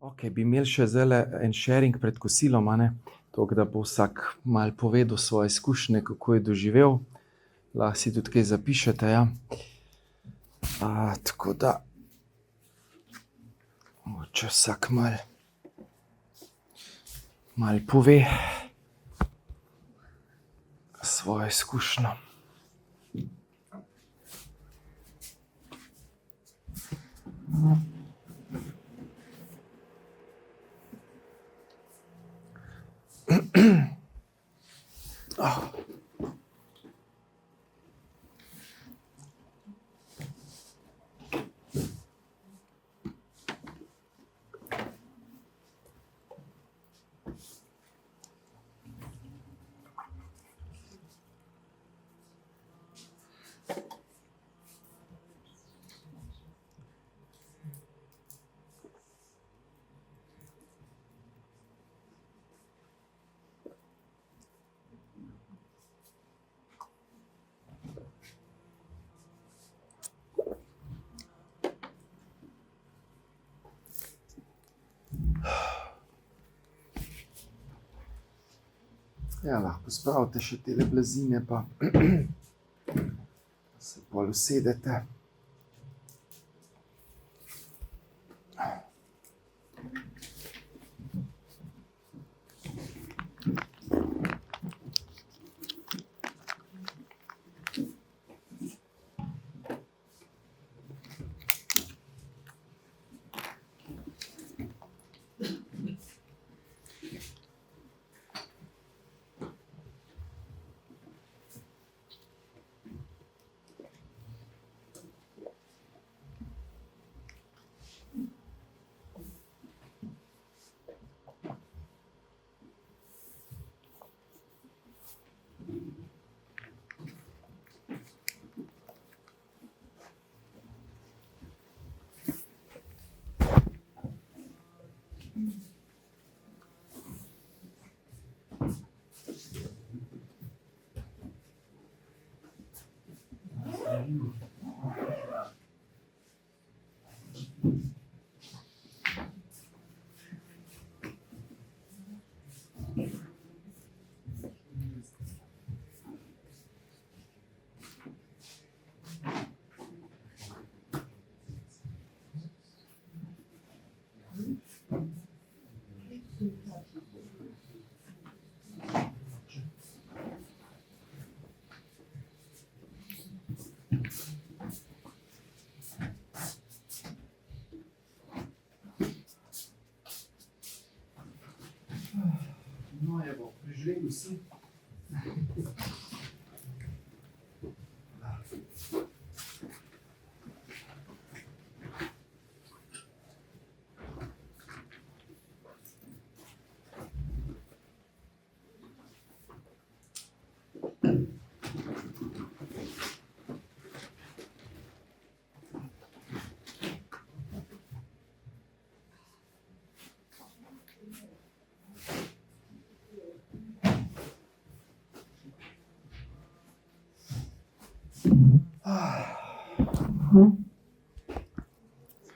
Ok, bi imeli še zdajle en sharing pred kosilom, a ne? Tako da bo vsak malo povedal svoje izkušnje, kako je doživel. Lahko si tudi kaj zapišete, ja. Tako da mogoče vsak malo pove svojo izkušnjo. Ja, lahko spravite še tele blazine, pa se bolj usedete. No, evo, prižgel si.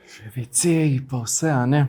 Še WC-ji pa vse, a ne?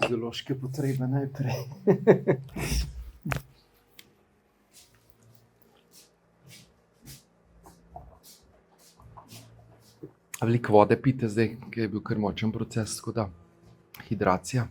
Fiziološke potrebe najprej. Veliko vode pijte zdaj, ki je bil kar močen proces, tako da hidracija.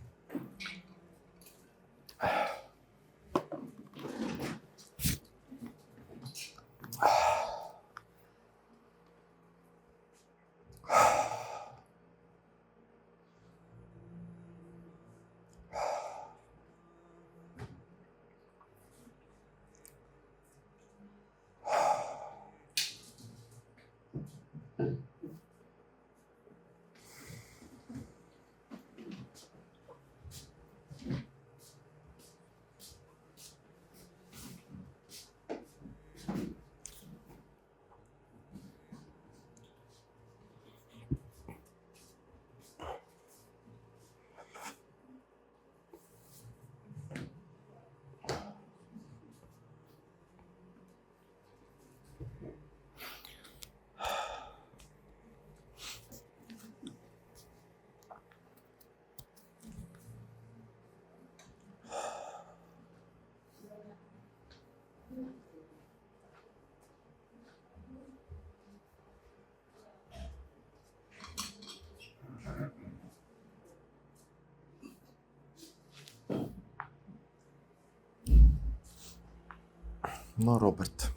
No, Robert,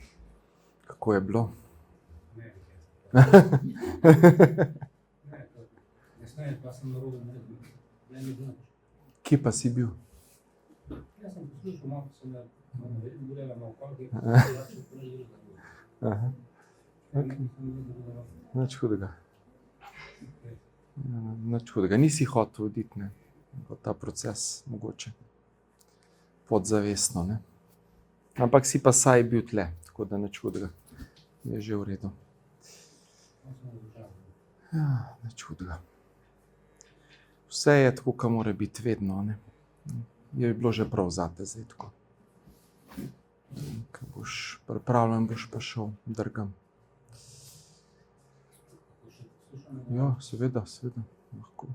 kako je bilo? Ne, pa sem narobe naredil. Ne bi bilo. Kje pa si bil? Jaz sem poslušal, malo sem govorila na okolje, Aha. Nič hudega. Nič hudega. Nisi hotel oditi, ne? V ta proces, mogoče. Podzavestno, ne? Ampak si pa saj bil tle, tako da nič hudega. Je že v redu. Ja, nič hudega. Vse je tako, kot mora biti vedno, ne? Je bilo že prav zate zdaj tako. Ko boš pripravljen, boš pa šel drgam. Ja, seveda, lahko.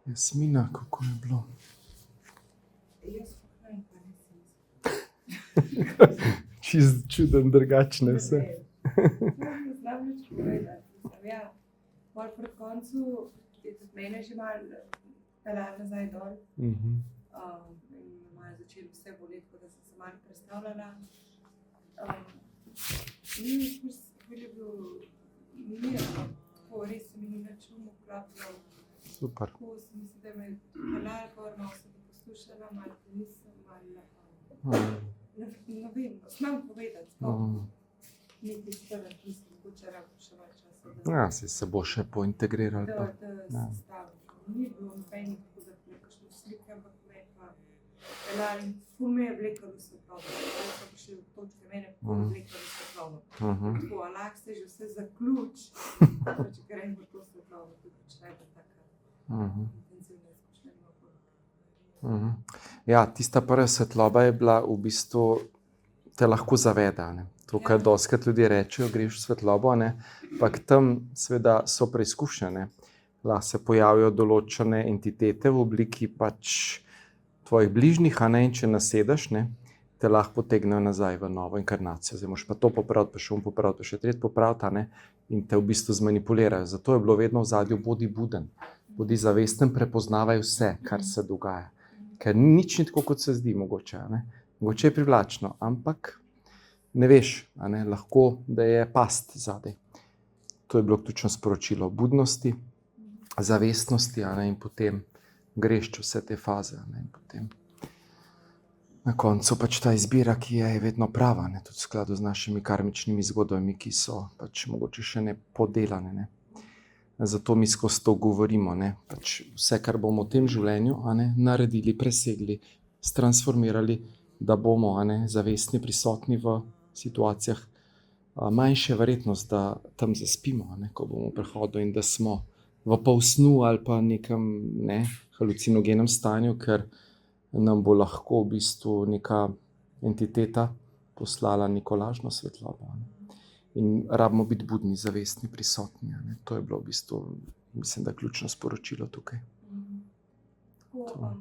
Jasmina, kako je bilo? Čist čuden, drugačne vse. Ne znam nič povedati. Ja, pol pred koncu je tudi mene že malo peljala nazaj dol. In malo začelo vse boleti, tako da sem se malo prestavljala. Ni bilo mirno, tako res se mi ni nič uklapljal. Super. Tako se mi zdi, da me je peljala gor, malo sem poslušala, malo nisem, malo ne vem, znam povedati, niti stara, nisem mogoče rabila še malo časa. Ja, se bo še pointegriral. Da se stavim. Ni bilo nobenih tako, da bi kakšne slike, ampak me pa peljala in ful me je vlekla v svetlobo. Zdaj pa še v točke mene ful vlekla v svetlobo. Tako, a lahko se že vse zaključ, če grem v to svetlobo, tudi če ne bo taka intenzivna izkušnja. Ja, tista prva svetloba je bila v bistvu, te lahko zaveda, ne. To, kar dostikrat ljudje rečejo, greš v svetlobo, ne, ampak tam seveda so preizkušnje, ne. Lahko se pojavijo določene entitete v obliki pač tvojih bližnjih, a ne, in če nasedeš, ne, te lahko potegnejo nazaj v novo inkarnacijo. Zdaj moraš pa to popraviti, pa še popraviti, pa še tretje popraviti, a ne, in te v bistvu zmanipulirajo. Zato je bilo vedno v ozadju bodi buden, bodi zavesten, prepoznavaj vse, kar se dogaja. Ker nič ni tako, kot se zdi, mogoče, a ne. Mogoče je privlačno, ampak ne veš, a ne, lahko, da je past zadaj. To je bilo ključno sporočilo budnosti, zavestnosti, a ne, in potem greš čez vse te faze, a ne, in potem na koncu pač ta izbira, ki je vedno prava, ne, tudi v skladu z našimi karmičnimi zgodbami, ki so pač mogoče še ne podelane, ne. Zato mi skozi to govorimo, ne, pač vse, kar bomo v tem življenju, a ne, naredili, presegli, transformirali, da bomo, a ne, zavestni, prisotni v situacijah, manjša verjetnost, da tam zaspimo, a ne, ko bomo v prehodu in da smo v polsnu ali pa nekem, ne, halucinogenem stanju, ker nam bo lahko v bistvu neka entiteta poslala neko lažno svetlobo, a ne. In rabimo biti budni, zavestni, prisotni, a ne. To je bilo v bistvu, mislim, da ključno sporočilo tukaj. Tako,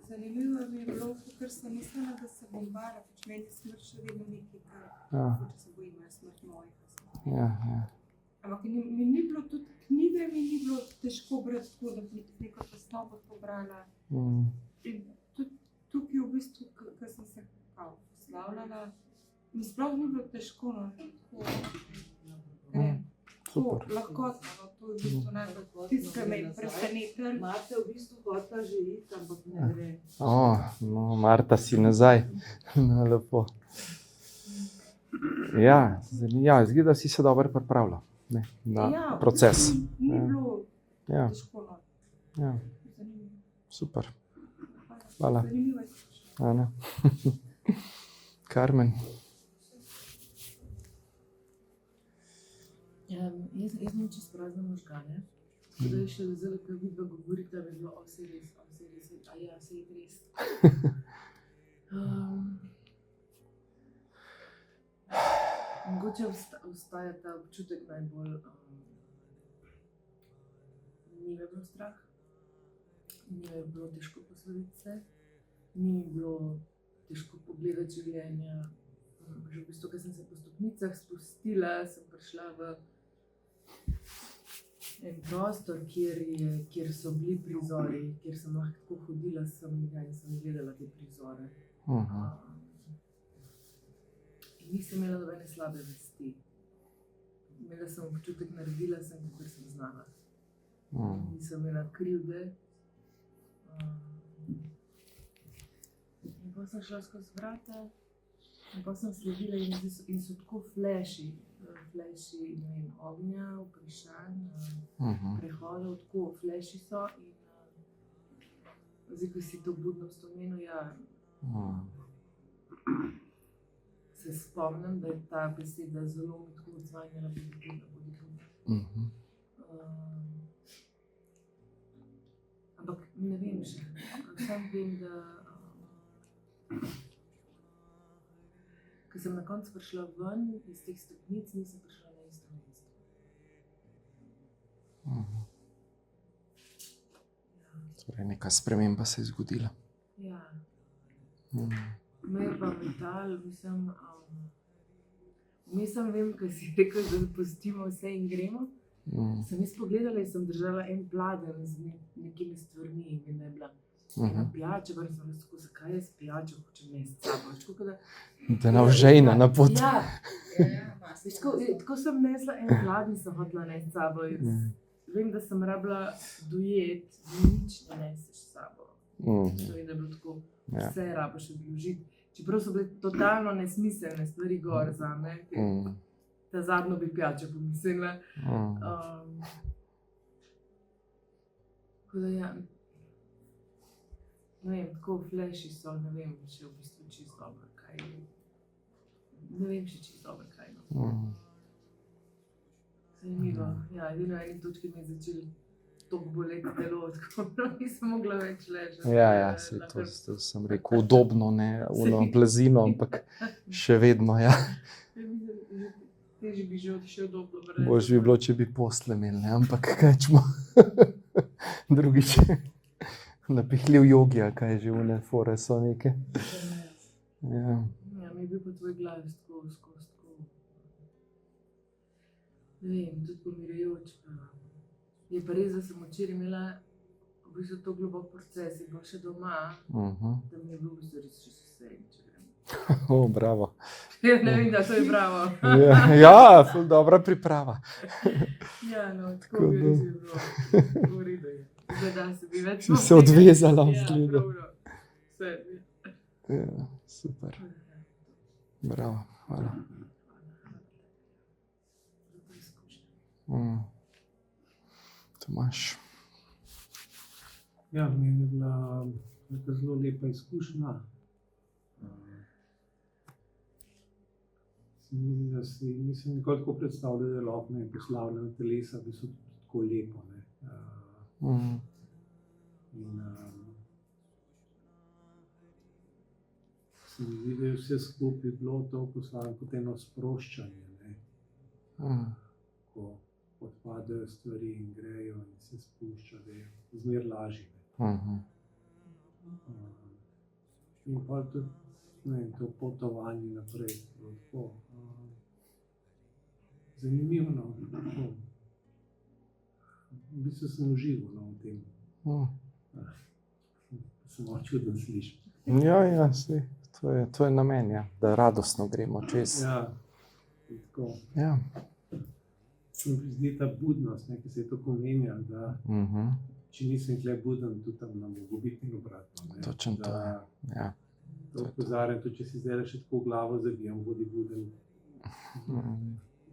zanimivo mi je bilo, ker sem mislila, da se bom bala, pač meni je smrt še vedno nekaj, kar se bojim, je smrt mojih. Ja. Ampak mi ni bilo tudi knjige, mi ni bilo težko brati tako, da bi neko tesnobo pobrala. In tudi tukaj v bistvu, ko sem se poslavljala, mi sploh ni bilo težko, no, tako lahkotno, to je v bistvu najbolj tisto, kar me je presenetilo. Marta v bistvu hotela že iti, ampak ne gre. No, Marta, si nazaj. No, lepo. Ja, izgleda, da si se dobro pripravila, ne, na proces. Ni bilo težko, no. Ja, super. Hvala. Zanimivo je. Ana. Karmen. Jaz imam čisto prazne možgane, tako da je še zelo, ko vidva govorite, da bi bilo vse res, a ja, vse je res. Mogoče ostaja ta občutek najbolj, ni me bilo strah, ni me bilo težko posloviti se, ni mi bilo težko pogledati življenja. Že v bistvu, ko sem se po stopnicah spustila, sem prišla v en prostor, kjer so bili prizori, kjer sem lahko tako hodila sem in sem gledala te prizore. In nisem imela nobene slabe vesti. Imela sem občutek, naredila sem, kar sem znala. Nisem imela krivde. In potem sem šla skozi vrata, in potem sem sledila in so tako fleši, ne vem, ognja, vprašanj, prehodov, tako fleši so. In zdaj, ko si to budnost omenil, ja, se spomnim, da je ta beseda zelo mi tako odzvanjala pozitivno. Ampak ne vem še, sam vem, da ko sem na koncu prišla ven iz teh stopnic, nisem prišla na isto mesto. Torej, neka sprememba se je zgodila. Ja. Me je pa metal, mislim, vem, kaj si rekel, da pustimo vse in gremo. Sem jaz pogledala in sem držala en pladenj z nekimi stvarmi in da je bila ena pijača, pa sem bila tako, zakaj jaz pijačo hočem nesti s sabo. Da navžejna na pot. Ja, tako sem nesla en pladenj, sem hotela nesti s sabo. Vem, da sem rabila dojet, nič ne neseš s sabo. Vem, da je bilo tako, vse rabaš odložiti. Čeprav so bile totalno nesmiselne stvari gor zame. Ta zadnjo bi pijačo pomislila. Tako da ja, ne vem, tako fleši so, ne vem še v bistvu čisto dobro, kaj. Ne vem še čisto dobro, kaj. Zanimivo. Ja, edino na eni točki mi je začelo toliko boleti telo, tako da nisem mogla več ležati. Ja, to sem rekel, udobno, ne, blazino, ampak še vedno, ja. Težje bi že odšel dobro. Boljše bi bilo, če bi posle imeli, ne, ampak kaj čemo. Drugič, napihljiv jogi, kaj že vne fore so neke. Ja, mi je bil pa tvoj glas tako skozi. Ne vem, tudi pomirajoč. Je pa res, da sem včeraj imela v bistvu to globok proces, je bila še doma, da mi je bil v bistvu res čisto vse, če grem. Bravo. Ja, ne vem, da to je bravo. Ja, ful dobra priprava. Ja, no, tako bi res je bilo. V redu je. Zdaj, da se bi več... Si se odvezala v zgledu. Ja, pravno. Vse. Ja, super. Bravo, hvala. Tomaž. Ja, meni je bila neka zelo lepa izkušnja. Nisem nikoli tako predstavljal, da je lahko poslavljeno telesa, da so tako lepo. Se mi zdi, da je vse skupaj bilo to poslavljeno kot eno sproščanje. Ko odpadajo stvari in grejo in se spušča, da je zmer lažje. In pa tudi to potovanje naprej. Zanimivo. V bistvu sem užival v tem. Samo čudno slišim. Ja, to je namen, ja, da radostno gremo čez. Ja, tako. Ja. Se mi zdi ta budnost, ki se je tako menja, da če nisem tle buden, tudi tam ne mogo biti in obratno. Točno to je, ja. To opozarjam, tudi če si zdaj še tako glavo zabijam, bodi buden.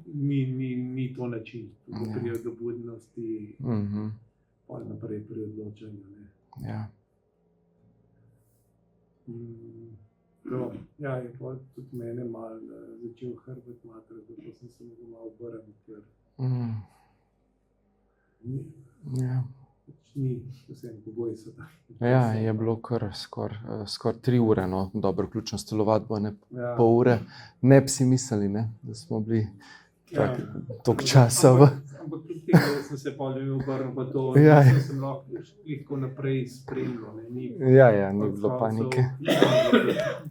Ni to način, ko prijo do budnosti, pol naprej pri odločanju. Ja. Ja, je pa tudi mene malo začel hrbet matrati, zato sem se mogel malo obrniti, ker ni vsem pogoji so taki. Ja, je bilo kar skoraj 3 ure, no, dobro, vključno s telovadbo, ne, pol ure. Ne bi si mislili, ne, da smo bili toliko časa v... Ampak tudi tega, da sem se potem obrnil, pa to, sem lahko naprej spremljal. Ja, ni bilo panike.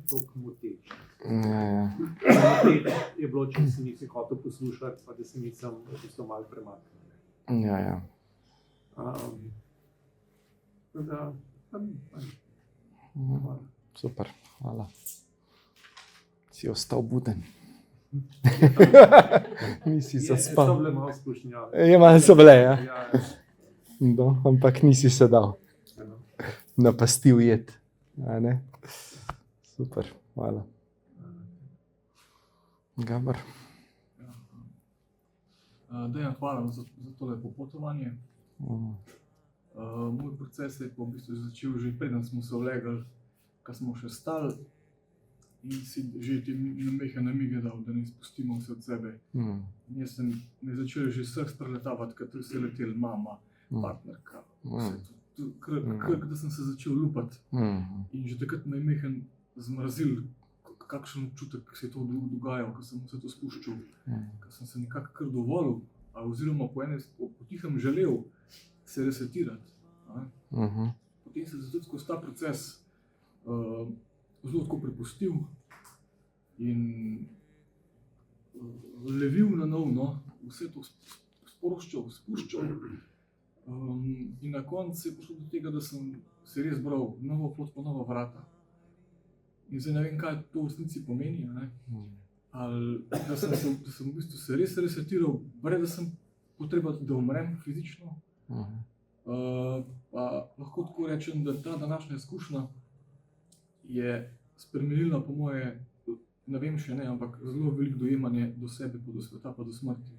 Toliko moteč. Ja. Moteč je bilo, če si nisem hotel poslušati, pa da se nisem malo premaknil. Ja. Super, hvala. Si ostal buden. Nisi To zaspal. bile malo skušnjave. Malo so bile, ja. Ja, No, ampak nisi se dal ja. napasti ujet. A ne? Super, hvala. Gabor. Dejan, hvala za tole popotovanje. Mm. Moj proces je pa v bistvu začel že preden smo se vlegali, ko smo še stali in si že te mehe namige dal, da ne spustimo vse od sebe. Mm. In jaz sem me začel že vseh preletavati, ker tu se je letel mama, partnerka, vse to. Kar da sem se začel lupati. Mm. In že takrat me je mehen zmrazil, kakšen občutek se je to dogajal, ko sem vse to spuščal. Ker sem se nekako kar dovolil, oziroma po tihem želel se resetirati. Potem sem se tudi skozi ta proces zelo tako prepustil in levil na novo, no, vse to spuščal. In na koncu je prišlo do tega, da sem se res bral novo pot po nova vrata. In zdaj ne vem, kaj to v resnici pomeni, ne? Ali da sem v bistvu se res resetiral, brez da sem potreba, da umrem fizično. Pa lahko tako rečem, da ta današnja izkušnja je spremenila po moje, ne vem še ne, ampak zelo veliko dojemanje do sebe, pa do sveta, pa do smrti.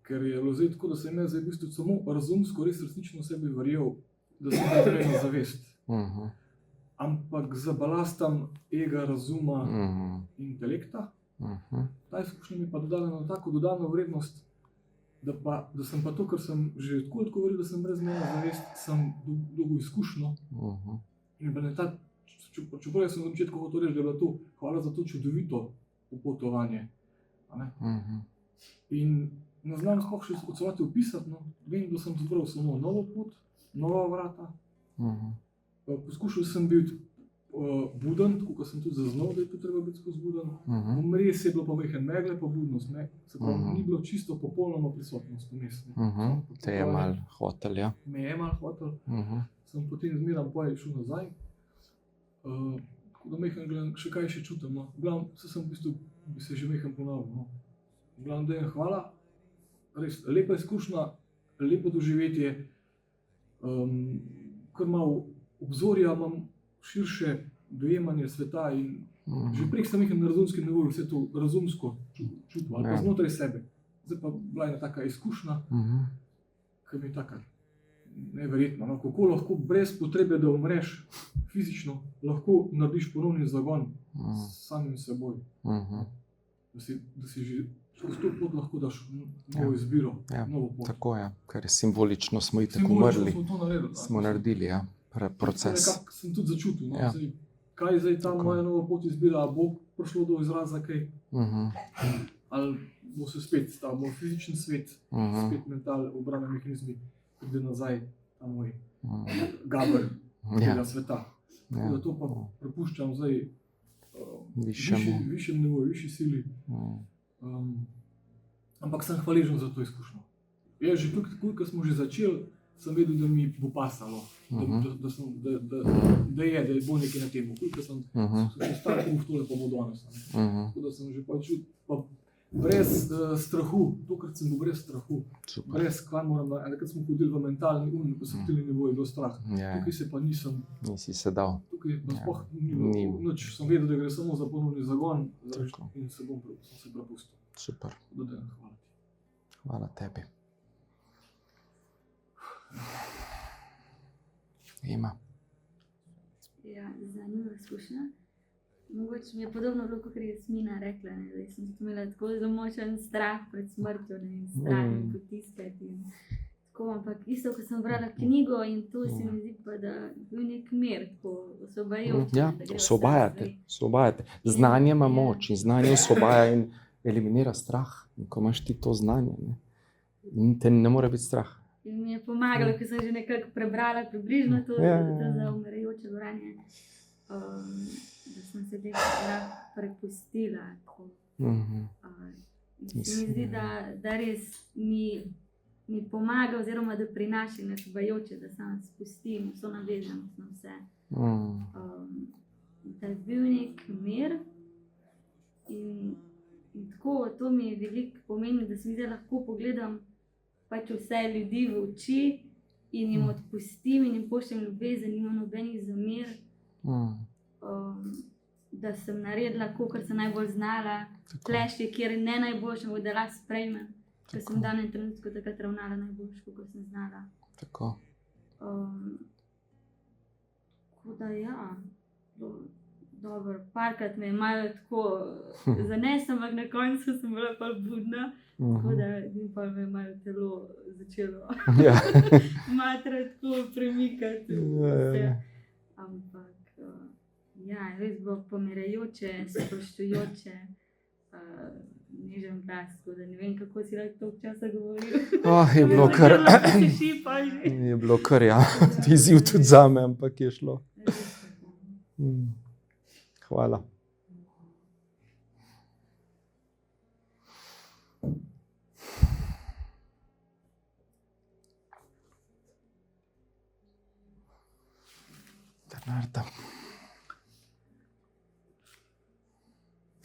Ker je bilo zdaj tako, da sem jaz v bistvu samo razumsko, res resnično v sebi verjel, da sem razumel zavest. Ampak za balastom ega, razuma, intelekta. Ta izkušnja mi pa dodala na tako dodano vrednost, da sem pa to, kar sem že tako verjel, da sem brezmejno zavest, sem dolgo izkušnjo. In pa ne ta, čeprav sem na začetku hotel reči, da je bilo to, hvala za to čudovito popotovanje. In ne znam sploh še v celoti opisati, no. Vem, da sem zbral samo novo pot, nova vrata. Poskušal sem biti buden, tako kot sem tudi zaznal, da je to treba biti skozi buden. Res je bilo pa mehen megle, pa budnost. Se pravi, ni bilo čisto popolnoma prisotnost vmes. Te je malo hotel, ja. Me je malo hotel. Sem potem zmeram poje šel nazaj. Tako da mehen gledam, še kaj še čutim. No. Gledam, sem v bistvu bi se že mehen ponovil. No. Gledam, da je hvala. Res lepa izkušnja, lepo doživetje. Kar malo obzorja imam, širše dojemanje sveta in že prek sem nekaj na razumskem nivoju vse to razumsko čutil, ali pa znotraj sebe. Zdaj pa bila ena taka izkušnja, ki mi je taka neverjetna. No, kako lahko brez potrebe, da umreš fizično, lahko narediš ponovni zagon s samim seboj. Da si že skozi to pot lahko daš novo izbiro, novo pot. Tako je, ker simbolično smo itak umrli. Smo to naredili. Smo naredili, ja. Proces. Nekako sem tudi začutil, no? Ja. Kaj je zdaj ta moja nova pot izbira, ali bo prišlo do izraza kaj, ali bo se spet ta moj fizični svet, spet mental, obrambni mehanizmi, pride nazaj ta moj Gabor tega sveta. Tako da to pa prepuščam zdaj višjem nivoju, višji sili. Ampak sem hvaležen za to izkušnjo. Jaz že ko smo že začeli, sem vedel, da mi bo pasalo, da je bolj nekaj na temu. Koliko sem še star, v tole pa bo danes. Tako da sem že počutil, pa brez strahu, tokrat sem bil brez strahu. Brez, kaj moram, enkrat smo hodili v mentalni, perceptivni nivo, je bilo strah. Tukaj se pa nisem. Nisi se dal. Tukaj pa sploh ni nič. Sem vedel, da gre samo za ponovni zagon in sem se prepustil. Super. Hvala ti. Hvala tebi. Ima. Ja, zanimiva izkušnja. Mogoče mi je podobno bilo, kot je Jasmina rekla, ne, da sem imela tako zelo močen strah pred smrtjo, ne, in strah in potiskati. Tako, ampak isto, ko sem brala knjigo in to se mi zdi pa, da je bil nek mir, tako osvobajajoč. Ja, osvobajate. Znanje ima moč in znanje osvobaja in eliminira strah. In ko imaš ti to znanje, ne, te ne more biti strah. In mi je pomagalo, ker sem že nekako prebrala približno to za umirajoče branje, da sem se tega prepustila. In se mi zdi, da res mi pomaga, oziroma da prinaša nasvajajoče, da sam spustim vso navezanost na vse. da je bil nek mir. In tako, to mi veliko pomeni, da se mi zdaj lahko pogledam pač vse ljudi v oči in jim odpustim in jim pošljem ljubezen, nimam nobenih zamer. Da sem naredila, kar sem najbolj znala, klešče, kjer ne najboljše, da lahko sprejmem, ker sem v danem trenutku takrat ravnala najboljše, kot sem znala. Tako. Tako da ja, dobro, parkrat me je malo tako zanesla, ampak na koncu sem bila pa budna, tako da me je malo telo začelo matrati, tako premikati vse. Ampak ja, res bilo pomirajoče, spoštujoče, nežen glas, tako da ne vem, kako si lahko toliko časa govoril. Je bilo kar, ja, izziv tudi zame, ampak je šlo. Hvala. Bernarda.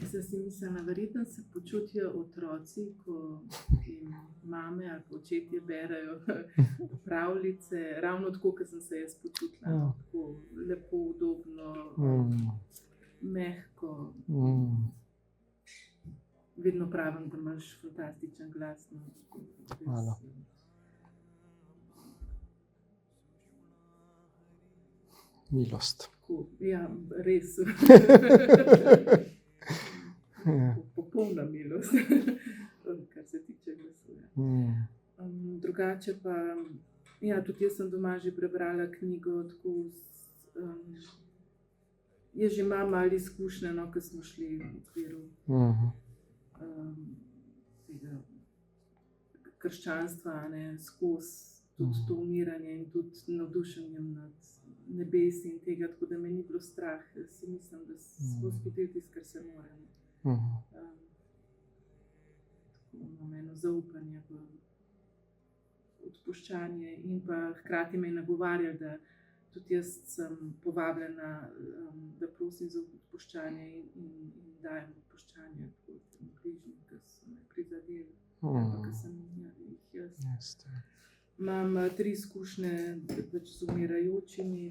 Zdaj si mislila, verjetno se počutijo otroci, ko jim mame ali očetje berejo pravljice, ravno tako, kot sem se jaz počutila, tako lepo, udobno, mehko. Vedno pravim, da imaš fantastičen glas. Hvala. Milost. Ja, res. Popolna milost, kar se tiče glasu. Drugače pa, ja, tudi jaz sem doma že prebrala knjigo, tako je že imam malo izkušnje, no, ko smo šli v okviru tega krščanstva, skozi tudi to umiranje in tudi navdušenjem nad nebesi in tega, tako da me ni bilo strah. Si mislim, da skozi potem tisto, kar se moramo. Imam eno zaupanje v odpuščanje in pa hkrati me je nagovarjal, da tudi jaz sem povabljena, da prosim za odpuščanje in dajem odpuščanje bližnjim, ki so me prizadeli, ki sem jih jaz. Imam 3 izkušnje z umirajočimi,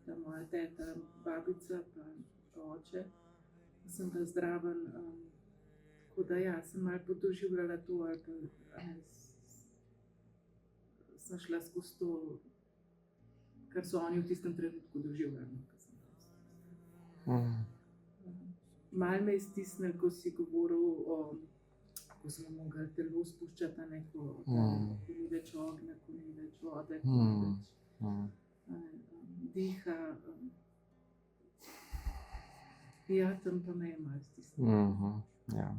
da moja teta, babica pa oče. Sem bila zdraven, tako da ja, sem malo podoživljala to, ali pa sem šla skozi to, kar so oni v tistem trenutku doživljali. Malo me je stisnilo, ko si govoril, ko smo mogli telo spuščati, ko ni več ognja, ko ni več vode, ko ni več diha. Ja, tam pa me je malo stisnilo. Ja.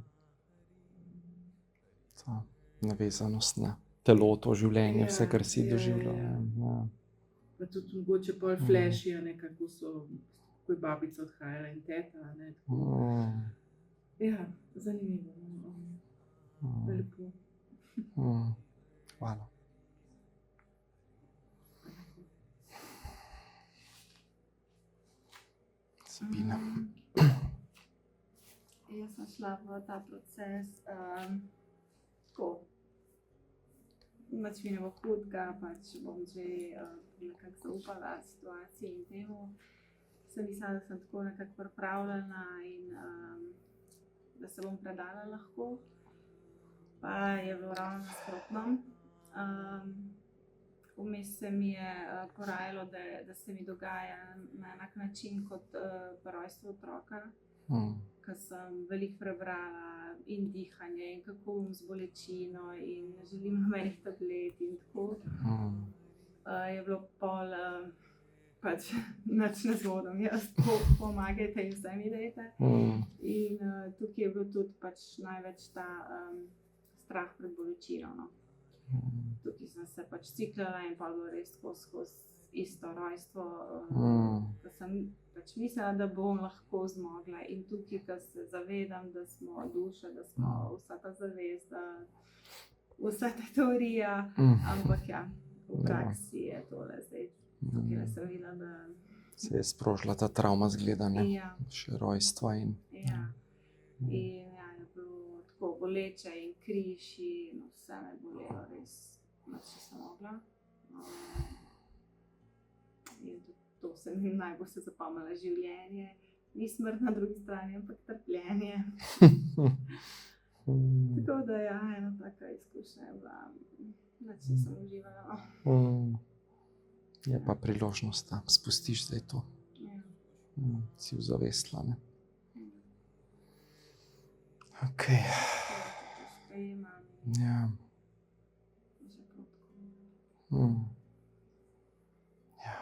Ta navezanost na telo, to življenje, vse, kar si doživljal. Pa tudi mogoče pol flashijo, kako so, ko je babica odhajala in teta. Ja, zanimivo. Veliko. Hvala. Sabina. Jaz sem šla v ta proces tako. Pač mi ne bo hudega, pač bom že nekako zaupala situaciji in temu. Sem mislila, da sem tako nekako pripravljena in da se bom predala lahko. Pa je bilo ravno nasprotno. Vmes se mi je porajalo, da se mi dogaja na enak način kot pri rojstvu otroka. Ker sem veliko prebrala in dihanje in kako bom z bolečino in ne želim nobenih tablet in tako. Je bilo pol, pač nič ne zvodom, jaz pomagajte in vse mi dajte. In tukaj je bil tudi pač največ ta strah pred bolečino. No. Tukaj sem se pač ciklala in pa bilo res skozi isto rojstvo, ko sem pač mislila, da bom lahko zmogla. In tukaj, ko se zavedam, da smo duša, da smo vsa ta zavest, vsa ta teorija, ampak ja, v praksi je tole zdaj. Tukaj sem videla, da Se je sprožila ta travma zgledanja, Ja, še rojstva in ja. In ja, je bilo tako boleče in križ in vse me je bolelo, res nič nisem mogla. In tudi to se mi najbolj se zapomnilo življenje. Ni smrt na drugi strani, ampak trpljenje. Tako da ja, ena taka izkušnja je bila, nič nisem uživala. Je pa priložnost, da spustiš zdaj to. Ja. Si vzavestila, ne? Ok. Sprejemam Ja. že prav tako. Ja,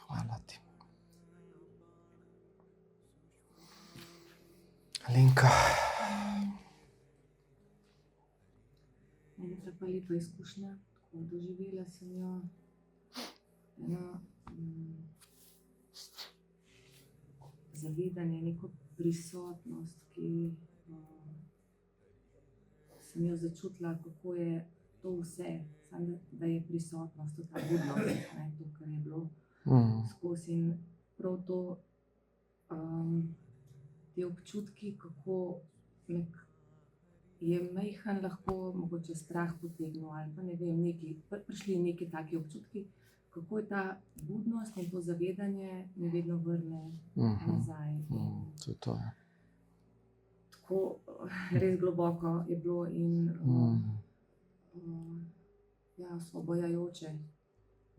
hvala ti. Alenka. Meni je pa lepa izkušnja, tako doživela sem jo. Eno zavedanje, neko prisotnost, ki sem jo začutila, kako je to vse, samo da je prisotnost, to ta budnost, ne, to, kar je bilo skozi. In prav to, te občutki, kako je majhen lahko mogoče strah potegnil ali pa ne vem, prišli neki taki občutki, kako je ta budnost in to zavedanje me vedno vrne nazaj. To je to, ja. Tako res globoko je bilo in ja, osvobojajoče,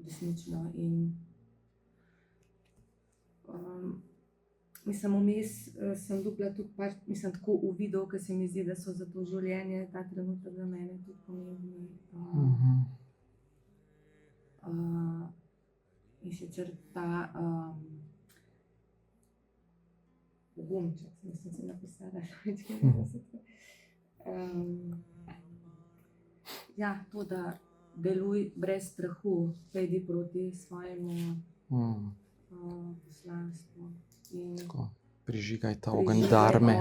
resnično. In mislim, vmes sem dobila tudi mislim, tako uvidov, ker se mi zdi, da so za to življenje ta trenutek za mene tudi pomembni. In sicer ta pogumček, sem si napisala, ja, to, da deluj brez strahu, pejdi proti svojemu poslanstvu. Tako, prižigaj ta ogenj darme,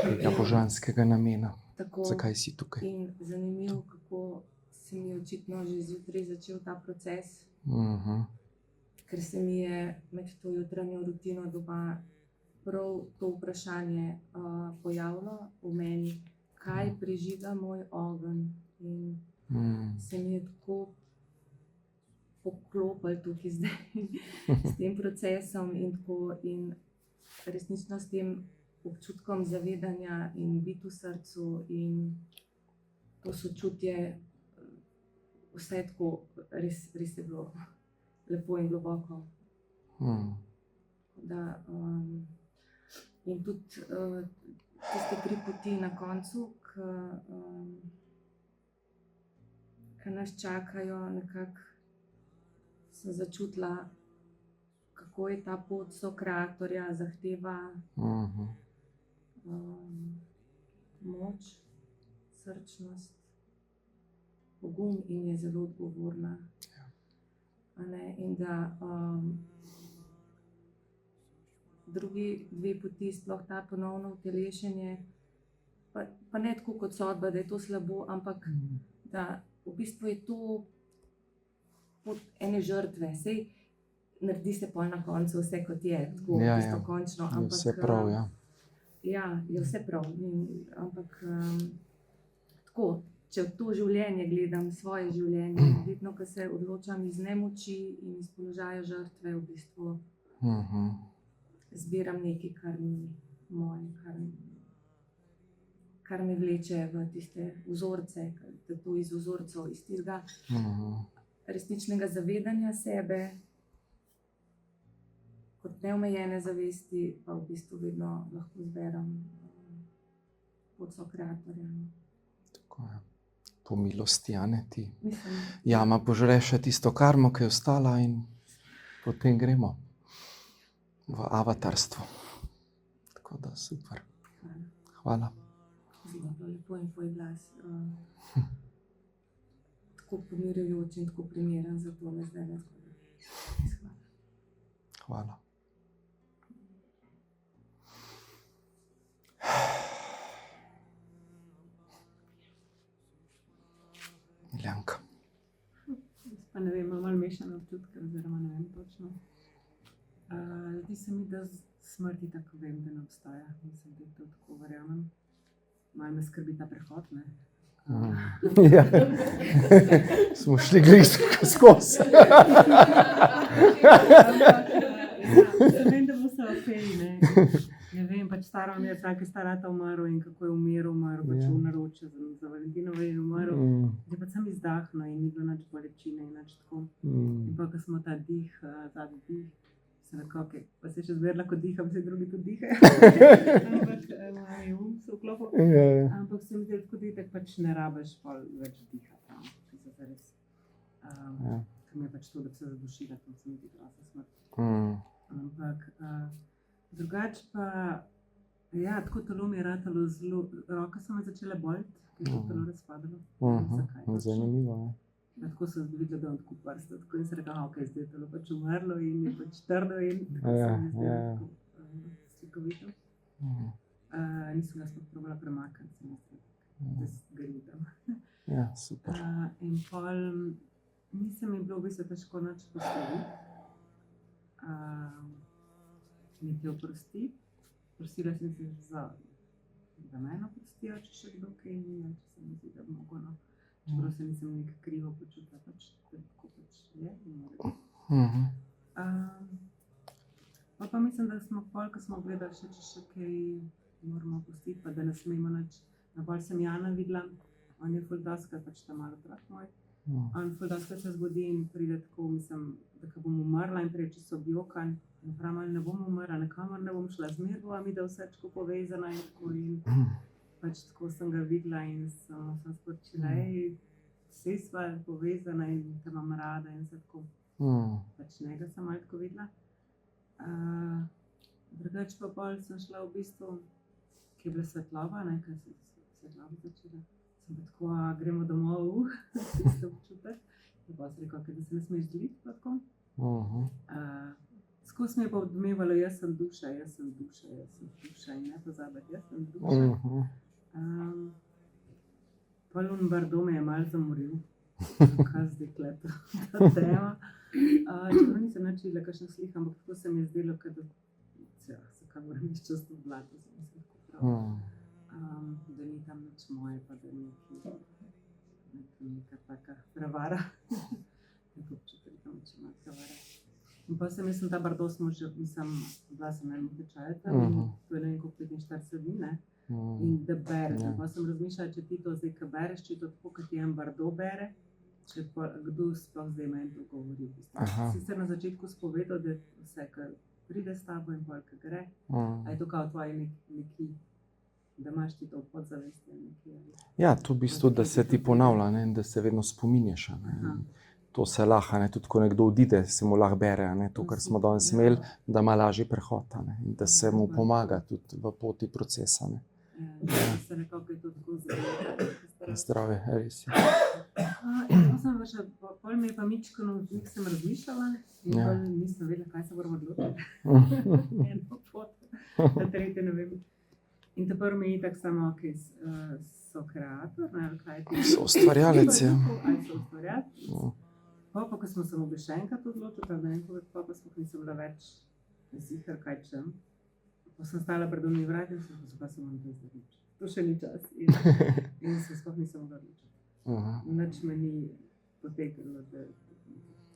tega božanskega namena. Tako, zakaj si tukaj. in zanimivo, kako se mi je očitno že zjutraj začel ta proces, ker se mi je med to jutranjo rutino doma prav to vprašanje pojavilo v meni, kaj prižiga moj ogenj. In se mi je tako poklopilo tukaj zdaj s tem procesom in resnično s tem občutkom zavedanja in biti v srcu in to sočutje, vse tako, res je bilo lepo in globoko. Da, in tudi tiste 3 poti na koncu, ki nas čakajo, nekako sem začutila, kako je ta pot sokreatorja, zahteva moč, srčnost, pogum in je zelo odgovorna. In da drugi 2 poti, sploh ta ponovno utelešenje, pa ne tako kot sodba, da je to slabo, ampak da v bistvu je to pot ene žrtve. Sej naredi se pol na koncu vse kot je, tako v bistvu končno. Je vse prav, ja. Ja, je vse prav. Ampak tako, če v to življenje gledam, svoje življenje, vedno, ko se odločam iz nemoči in iz položaja žrtve, v bistvu zbiram nekaj, kar ni moje, kar me vleče v tiste vzorce, da to iz vzorcev, iz tistega resničnega zavedanja sebe, kot neomejene zavesti, pa v bistvu vedno lahko zberem pot sokreatorja. Tako je. Po milosti, a ne ti. Mislim, Jama požre še tisto karmo, ki je ostala in potem gremo v avatarstvo. Tako da super. Hvala. zelo lepo in tvoj glas. Tako pomirjujoč in tako primeren za to, da zdaj ne zgodaj. Hvala. Miljanka. Pa ne vem, imam malo mešane občutke, oziroma ne vem točno. Zdi se mi, da smrti tako vem, da ne obstaja. Mislim, da to tako verjamem. Malo me skrbi ta prehod, ne. Ja. Smo šli skozi. Vem, da bo vse okej, ne. Ne vem, pač stara mi je vsake starata umrl in kako je umrl, pač v naročju za Valentinovo je umrl. Je pa sam izdahno in ni bilo nič bolečine in nič tako. In pa, ko smo ta dih, zadnji dih, sem rekel, okej, pa se še zmerila, ko diham, vsi drugi tudi dihajo. Ampak moj um se vklopil. Ampak se mi zdi, tako ditek pač ne rabiš pol več dihati. Ki se zares, ker mi je pač to, da bi se zadušila, tam se mi zdi grozna smrt. Ampak drugače pa, ja, tako telo mi je ratalo zelo, roke so me začele boleti, ker je to telo razpadalo. Zanimivo, ne? Tako sem videla, da imam tako prste, tako in sem rekla, okej, zdaj je telo pač umrlo in je pač trdo in tako se mi zdi tako slikovito. Nisem ga sploh probala premakniti, se mi zdi, da ga vidim. Ja, super. In pol nisem mi bilo v bistvu težko nič posloviti. Niti oprostiti. Prosila sem se da mene oprostijo, če še kdo kaj ni, če se mi zdi, da bi moglo, no. Čeprav se nisem nekaj krivo počutila, pač tako pač je. Pa mislim, da smo pol, ko smo gledali še, če še kaj moramo opustiti, pa da ne smemo nič. Na pol sem Jana videla, on je ful dostikrat, pač ta malo otrok moj. On ful dostikrat se zgodi in pride tako, mislim, da ko bom umrla in prije čisto objokan. In pravim, ali ne bom umrla, nekamor ne bom šla, zmer bova mi da vse tako povezana in tako in pač tako sem ga videla in sem sporočila, vsi sva povezana in te imam rada in vse tako. Pač njega sem malo tako videla. Drugače pa pol sem šla v bistvu, ki je bila svetloba, ne, ker sem svetloba začela. Sem pa tako, gremo domov, tisto občutek. In pa sem rekla, da se ne smeš deliti, pa tako. Skozi mi je pa odmevalo, jaz sem duša in ne pozabiti, jaz sem duša. Pol Bardo me je malo zamoril, kaj zdaj kleta ta tema. Čeprav nisem nič videla kakšne slike, ampak tako se mi je zdelo, da se kaj moram izčastit v blatu, se mi zdi tako prav. Da ni tam nič moje, pa da ni neka taka prevara. Tako občutek, da če ima prevara. In pa sem ta Bardo smo že, bila sem na enem tečaju tam, to je ne vem koliko 45 dni, ne? In da bereš. Pa sem razmišljala, če ti to zdaj, ko bereš, če to tako, kot ti en Bardo bere, če pa kdo sploh zdaj meni to govori. Sicer na začetku spovedal, da vse, kar pride s tabo in pol, ko gre, a je to kao tvoji neki, da imaš ti to v podzavesti neki. Ja, to v bistvu, da se ti ponavlja, ne, da se vedno spominješ, ne. To se lahko, ne, tudi ko nekdo odide, se mu lahko bere, ne, to, kar smo danes imeli, da ima lažji prehod, ne, in da se mu pomaga tudi v poti procesa, ne. Se nekako je to tako zdravo. Zdrave, res je. Pol me je pa mičkano, nek sem razmišljala in pol nisem vedela, kaj se moramo odločiti. Eno pot, na tretje ne vem. In te prvo mi je tako samo, ki so kreator, ne, ali kaj ti? So ustvarjalec, ja. Ali so ustvarjalec. Pa, ko smo se mogli še enkrat odločiti, ne vem, pa sploh nisem bila več ziher, kaj čem. Pa sem stala pred onimi vrati in sem se pa se moram to izločiti. To še ni čas. In se sploh nisem mogla odločiti. Nič me ni potegnilo, da...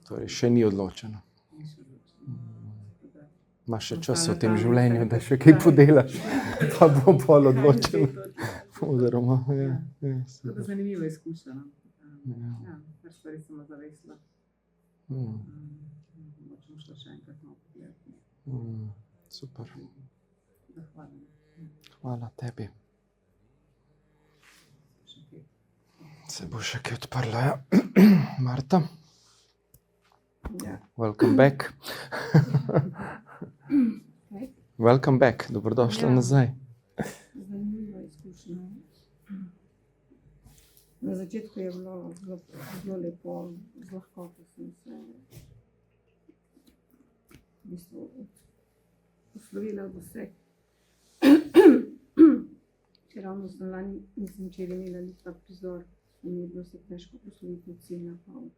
Torej, še ni odločeno. Ni še odločeno. Imaš še čas v tem življenju, da še kaj podelaš, pa bo pol odločeno. Oziroma, ja. To je zanimiva izkušnja, no. Ja, kar stvari sem ozavestila. Mogoče bom šla še enkrat malo pogledati. Super. Zahvaljujem. Hvala tebi. Se bo še kaj odprla, ja. Marta? Ja. Welcome back. Welcome back, dobrodošla nazaj. Zanimiva izkušnja. Na začetku je bilo zelo lepo, z lahkoto sem se v bistvu poslovila od vseh. Če ravno sem lani, nisem včeraj imela ta prizor in je bilo se težko posloviti od sina, pa od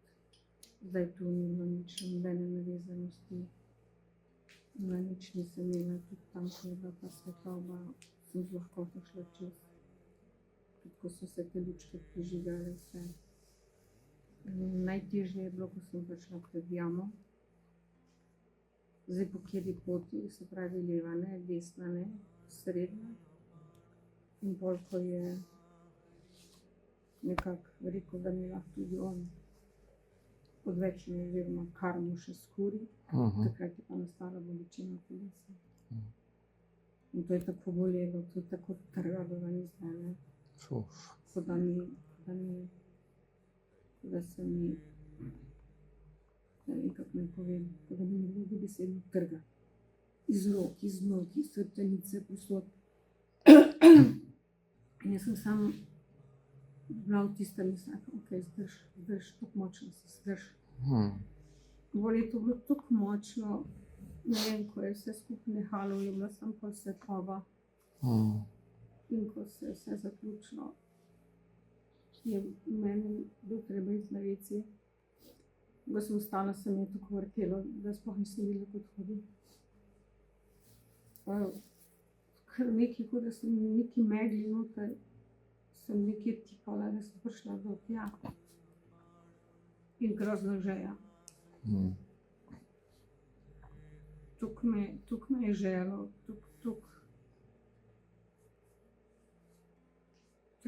zdaj tu ni bilo nič, nobene navezanosti. Nič nisem imela, tudi tam, ko je bila ta svetloba, sem z lahkoto šla čez. Tudi ko so se te lučke prižigale vse. Najtežje je bilo, ko sem prišla pred jamo. Zdaj po kateri poti, se pravi leva, ne, desna, ne, srednja. In pol, ko je nekako rekel, da mi lahko tudi on odvečno oziroma kar mu še skuri, takrat je pa nastala bolečina v telesu. In to je tako bolelo, to je tako trgalo, da ni zdaj, ne. Ko da se mi, ne vem, kako naj povem, ko da mi nekdo dobesedno trga. Iz rok, iz nog, iz hrbtenice, povsod. In jaz sem samo bila v tistem misli, okej, zdrž, tako močno si, zdrž. Bolj je to bilo tako močno, ne vem, ko je vse skupaj nehalo, je bila samo pol svetloba. In ko se je vse zaključilo, je meni bilo treba iti na WC. Ko sem vstala, se mi je tako vrtelo, da sploh nisem videla, kot hodim. Kar nekaj, kot da sem neki megli noter, sem nekje tipala, da sem prišla do tja. In grozno žeja. Tuk me je želo, tuk.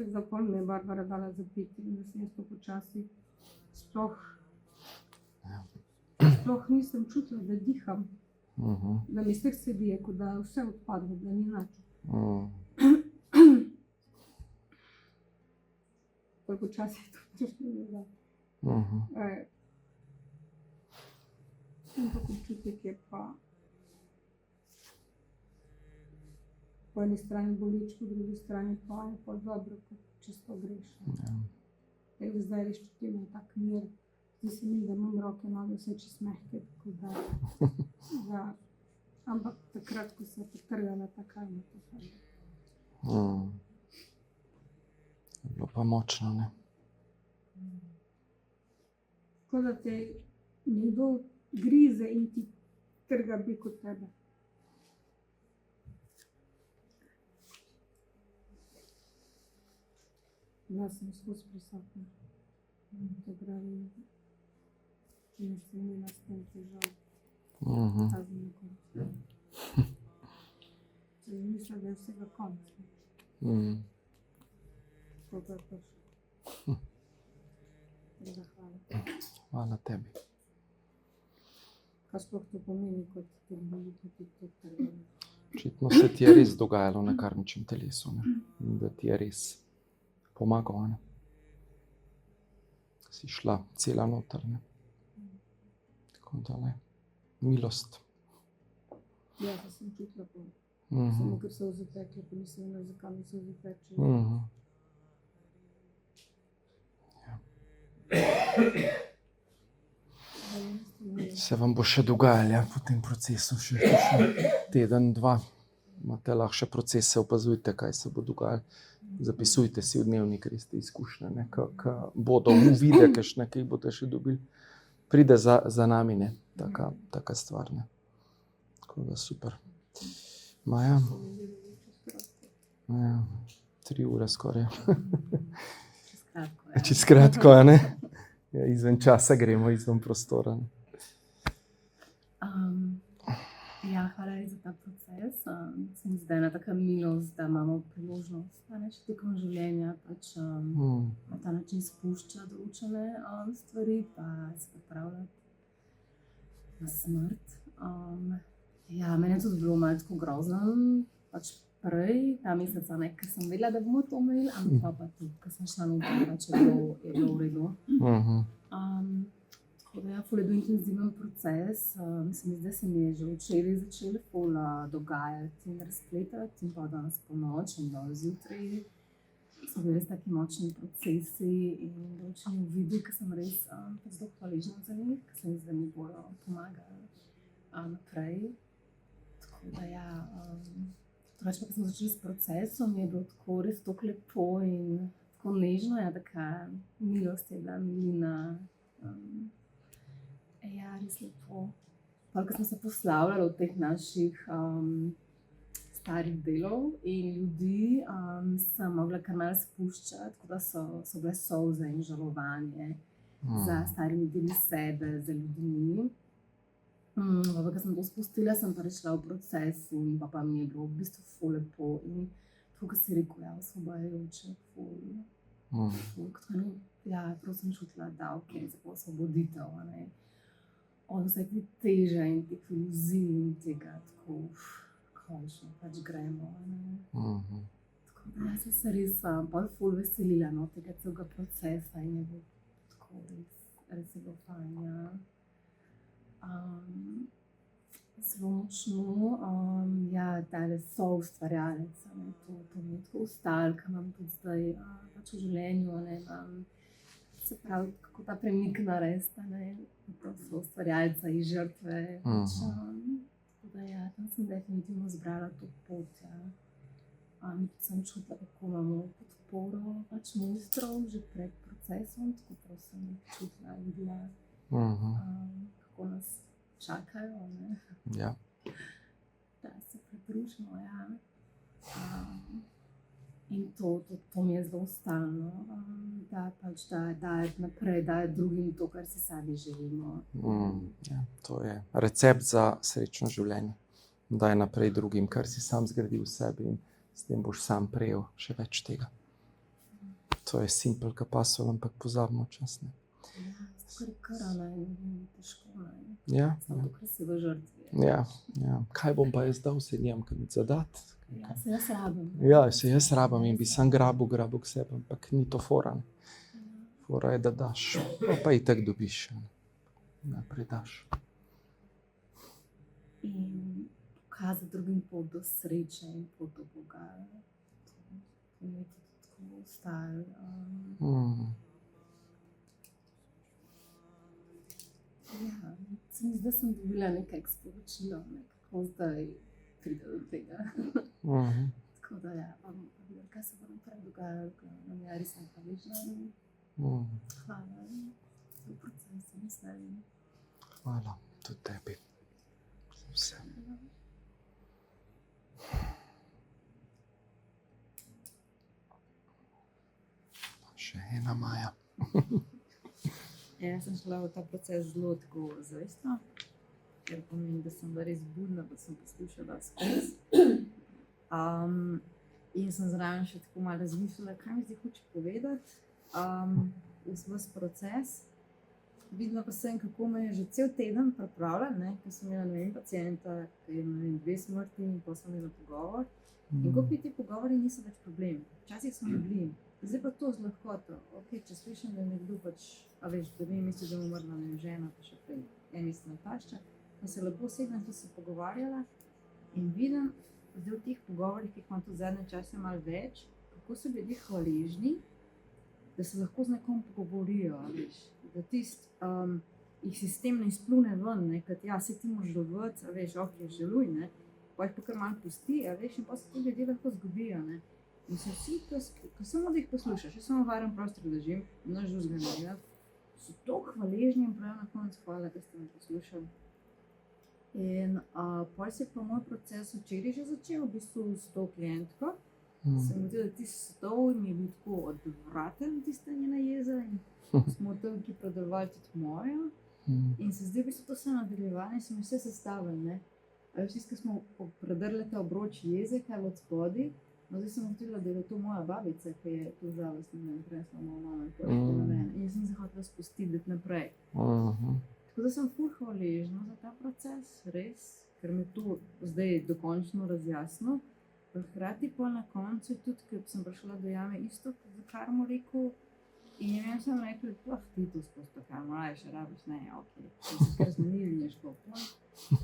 Za pol me je Barbara dala zapiti in da sem jaz to počasi sploh nisem čutila, da diham. Da mi srce bije, kot da je vse odpadlo, da ni nič. Pol počasi je to prišlo nazaj. Ampak občutek je pa po eni strani boleč, po drugi strani pa je pa dobro, ko čisto greš. Zdaj res čutim tak mir. Zdi se mi, da imam roke, noge, vse čisto mehke, tako da, ampak takrat, ko se je potrgala ta karma, to pa je. Je bilo pa močno, ne? Tako da te nekdo grize in ti trga bik od tebe. Jaz sem skozi prisotna. To pravi, ne sem imela s tem težav. Razen na koncu. Če bi mislila, da je vsega konec. Tako da je prišlo. Hvala. Hvala tebi. Kaj sploh to pomeni, kot te boli, kot ti to trgalo? Očitno se ti je res dogajalo na karmičnem telesu, ne? In da ti je res pomagal, ne? Si šla cela noter, ne? Tako da, ne, milost. Ja, da sem čutila to. Samo ker so zatekle, pa nisem imela, zakaj mi so zatekle. Se vam bo še dogajalo, ja, po tem procesu, še teden, dva. Imate lahko še procese, opazujte, kaj se bo dogajalo. Zapisujte si v dnevnik res te izkušnje, ne, ko bodo uvide, kakšne, ki jih boste še dobili. Pride za nami, ne, taka stvar, ne. Tako da super. Maja? Ja, 3 ure skoraj. Čisto kratko, ne. Ja, izven časa gremo, izven prostora. Ja, hvala za ta proces. Se mi zdi ena taka milost, da imamo priložnost, da še tekom življenja pač na ta način spuščati določene stvari, pa se pripravljati na smrt. Ja, meni je tudi bilo malo tako grozno, pač prej, ta mesec, ker sem vedela, da bomo to imeli, ampak pa tudi, ko sem šla noter, pač je bilo v redu. Tako da ja, ful je bil intenziven proces. Se mi zdi, da se mi je že včeraj začelo ful dogajati in razpletati, in pa danes ponoči in danes zjutraj. So bili res taki močni procesi in določeni uvidi, ki sem res zelo hvaležna za njih, ki se mi zdi, da mi bodo pomagali naprej. Tako da ja, drugače pa, ko sem začela s procesom, je bilo tako res tako lepo in tako nežno, ja, taka milost je bila, milina. Ja, res lepo. Pa, ko smo se poslavljali od teh naših starih delov in ljudi, sem mogla kar malo spuščati, tako da so bile solze in žalovanje za starimi deli sebe, za ljudmi. Ko sem to spustila, sem pa šla v proces in pa mi je bilo v bistvu ful lepo in tako, kot si rekel, ja, osvobajajoče, ful. Ja, prav sem čutila, da ok, za osvoboditev, a ne. Od vse te teže in teh iluzij in tega, tako, končno pač gremo, a ne. Tako da sem se res bolj ful veselila, no, tega celega procesa in je bilo tako res je bilo fajn, ja. Zelo močno, ja, tale soustvarjalec, a ne, to mi je tako ostalo, ker imam tudi zdaj pač v življenju, a ne, se pravi, kako ta premik narediti, a ne, to soustvarjalca iz žrtve, pač, tako da ja, tam sem definitivno zbrala to pot, ja. Sem čutila, kako imamo podporo pač mojstrov že pred procesom, tako prav sem čutila in bila, kako nas čakajo, ne. Ja. Da se pridružimo, ja. In to mi je zelo stalno, da pač dajati naprej, dajati drugim to, kar si sami želimo. Ja, to je recept za srečno življenje. Daj naprej drugim, kar si sam zgradil v sebi in s tem boš sam prejel še več tega. To je simpel, kot pasol, ampak pozabimo čas, ne. Ja, tako je kar težko, ne. Ja, Samo to, kar si v žrtvi. ja. Kaj bom pa jaz dal, se nimam kaj nič zadati. Ja, se jaz rabim. Ja, se jaz rabim in bi sam grabil k sebi, ampak ni to fora, ne. Fora je, da daš, pa itak dobiš, ne. Naprej daš. In pokazati drugim pot do sreče in pot do Boga. To mi je tudi tako ostalo. Ja, se mi zdi, da sem dobila nekaj sporočilo, kako zdaj pride do tega. Tako da ja, videla, kaj se bo naprej dogajalo, na meri sem pa vežna. Hvala za proces, mislim. Hvala tudi tebi. Vse. Še ena Maja. Jaz sem šla v ta proces zelo tako zavestno, ker pomeni, da sem bila res budna, da sem poslušala skozi. In sem zraven še tako malo razmišljala, kaj mi zdaj hoče povedati. Ves proces. Videla pa sem, kako me je že cel teden pripravljala, ne, ker sem imela pacienta, ki je imel 2 smrti in pa sem imela pogovor. In kako ti pogovori niso več problem. Včasih smo bili. Zdaj pa to z lahkoto. Ok, če slišim, da je nekdo pač, a veš, da mi misli, da je umrla žena, pa še prej mislim na tašča, pa se lepo sedem, da se pogovarjala in vidim, zdaj v teh pogovorih, ki imam tudi zadnje čase malo več, kako so ljudje hvaležni, da se lahko z nekom pogovorijo, a veš, da jih sistem ne izplune ven, ne, kad ja, se ti moraš žalvati, a veš, ok, žaluj, ne, pa jih pa kar malo pusti, a veš, in pa se ti ljudje lahko zgubijo, ne. In so vsi, ko samo da jih poslušaš, jaz samo varen prostor držim, noč drugega ne delam, so toliko hvaležni in prav na koncu hvala, da ste me poslušali. In pol se je pa moj proces včeraj že začel, v bistvu s to klientko. Se mi zdi, da tisti stol mi je bil tako odvraten, tista njena jeza in smo tolki predelovali tudi mojo. In se zdi, v bistvu to se nadaljevanje, se mi vse sestavili, ne. A veš, tisti, ko smo predrli ta obroč jeze, kaj od spodaj, no, zdaj sem odkrila, da je to moja babica, ki je to žalostno meni presla moja mama in pošla na mene. In sem se hotela spustiti naprej. Tako da sem ful hvaležna za ta proces, res, ker me to zdaj dokončno razjasnilo. Hkrati pa na koncu tudi, ker sem prišla do jame isto, za kar mu rekel, in jim sem rekla, ti to spusti, kar mu raje še rabiš, ne, ok, ker zmenili nješ koliko.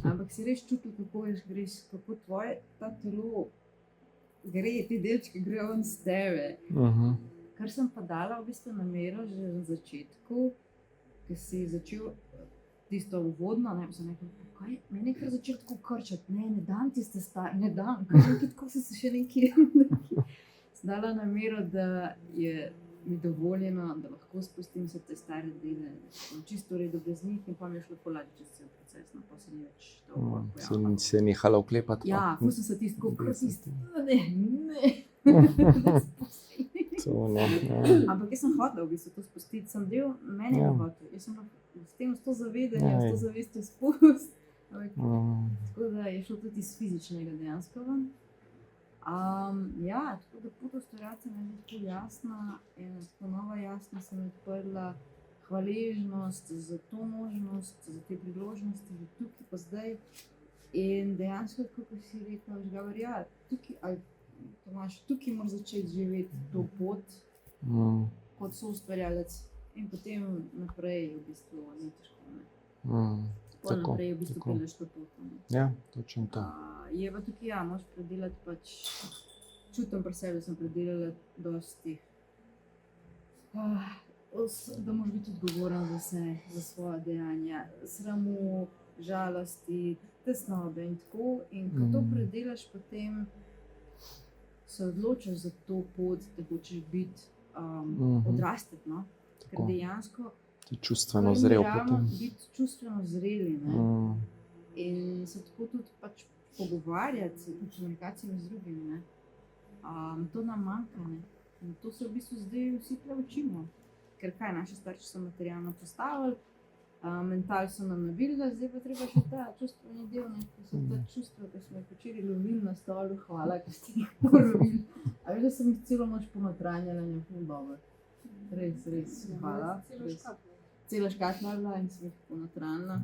Ampak si res čutil, kako greš, kako tvoje ta telo gre, ti delčki grejo ven z tebe. Kar sem pa dala v bistvu namero že na začetku, ker si začel tisto uvodno, ne, sem rekla, kaj, meni je kar začel tako krčati, ne dam tiste stvari, ne dam, kaj nekaj tako sem se še nekaj sem dala namero, da je mi dovoljeno, da lahko spustim vse te stare dele, da sem čisto v redu brez njih in pa mi je šlo polati čez cel proces, no pa se ni več to pojavljalo. Se je nehala vklepati. Ja, pa. ko sem se tisto, kot tisto, ne, To ne. Ampak jaz sem hotela v bistvu to spustiti, sem del mene Ja. hotel. Jaz sem pa s tem, s to zavedanjem, Ja, s ja. to zavestjo spust. Mm. Tako da je šlo tudi iz fizičnega dejansko ven. Ja, tako da pot ustvarjalca mi je tako jasna in tako nova jasna se mi je odprla hvaležnost za to možnost, za te priložnosti, da tukaj pa zdaj. In dejansko, kot si rekel, Žgavar, ja, tukaj, ali Tomaž, tukaj moraš začeti živeti to pot kot soustvarjalec in potem naprej v bistvu ni težko. Ne? Pol Tako, naprej v bistvu tako. pelješ to pot. Ne? Ja, točno to. Je pa tukaj, ja, moraš predelati pač, čutim pri sebi, da sem predelala dosti, da moraš biti odgovoren za vse, za svoje dejanja, sramu, žalosti, tesnobe in tako. In ko to predelaš, potem se odločiš za to pot, da hočeš biti odrasteti, no? Ker Tako. dejansko Ti čustveno zrel potem. biti čustveno zreli, ne? In se tako tudi pač pogovarjati, se tudi komunikacijami z drugimi, ne? To nam manjka, ne? In to se v bistvu zdaj vsi preučimo. Ker kaj, naši starši so materialno postavili, mental so nam nabili, zdaj pa treba še ta čustveni del, ne? Ko so ta čustva, ki smo jih včeraj lovili na stolu, hvala, ker ste jih polovili. A veš, da sem jih celo noč ponotranjala in je ful dobro. Res, hvala. Cela škatla je bila in sem jih ponotranila.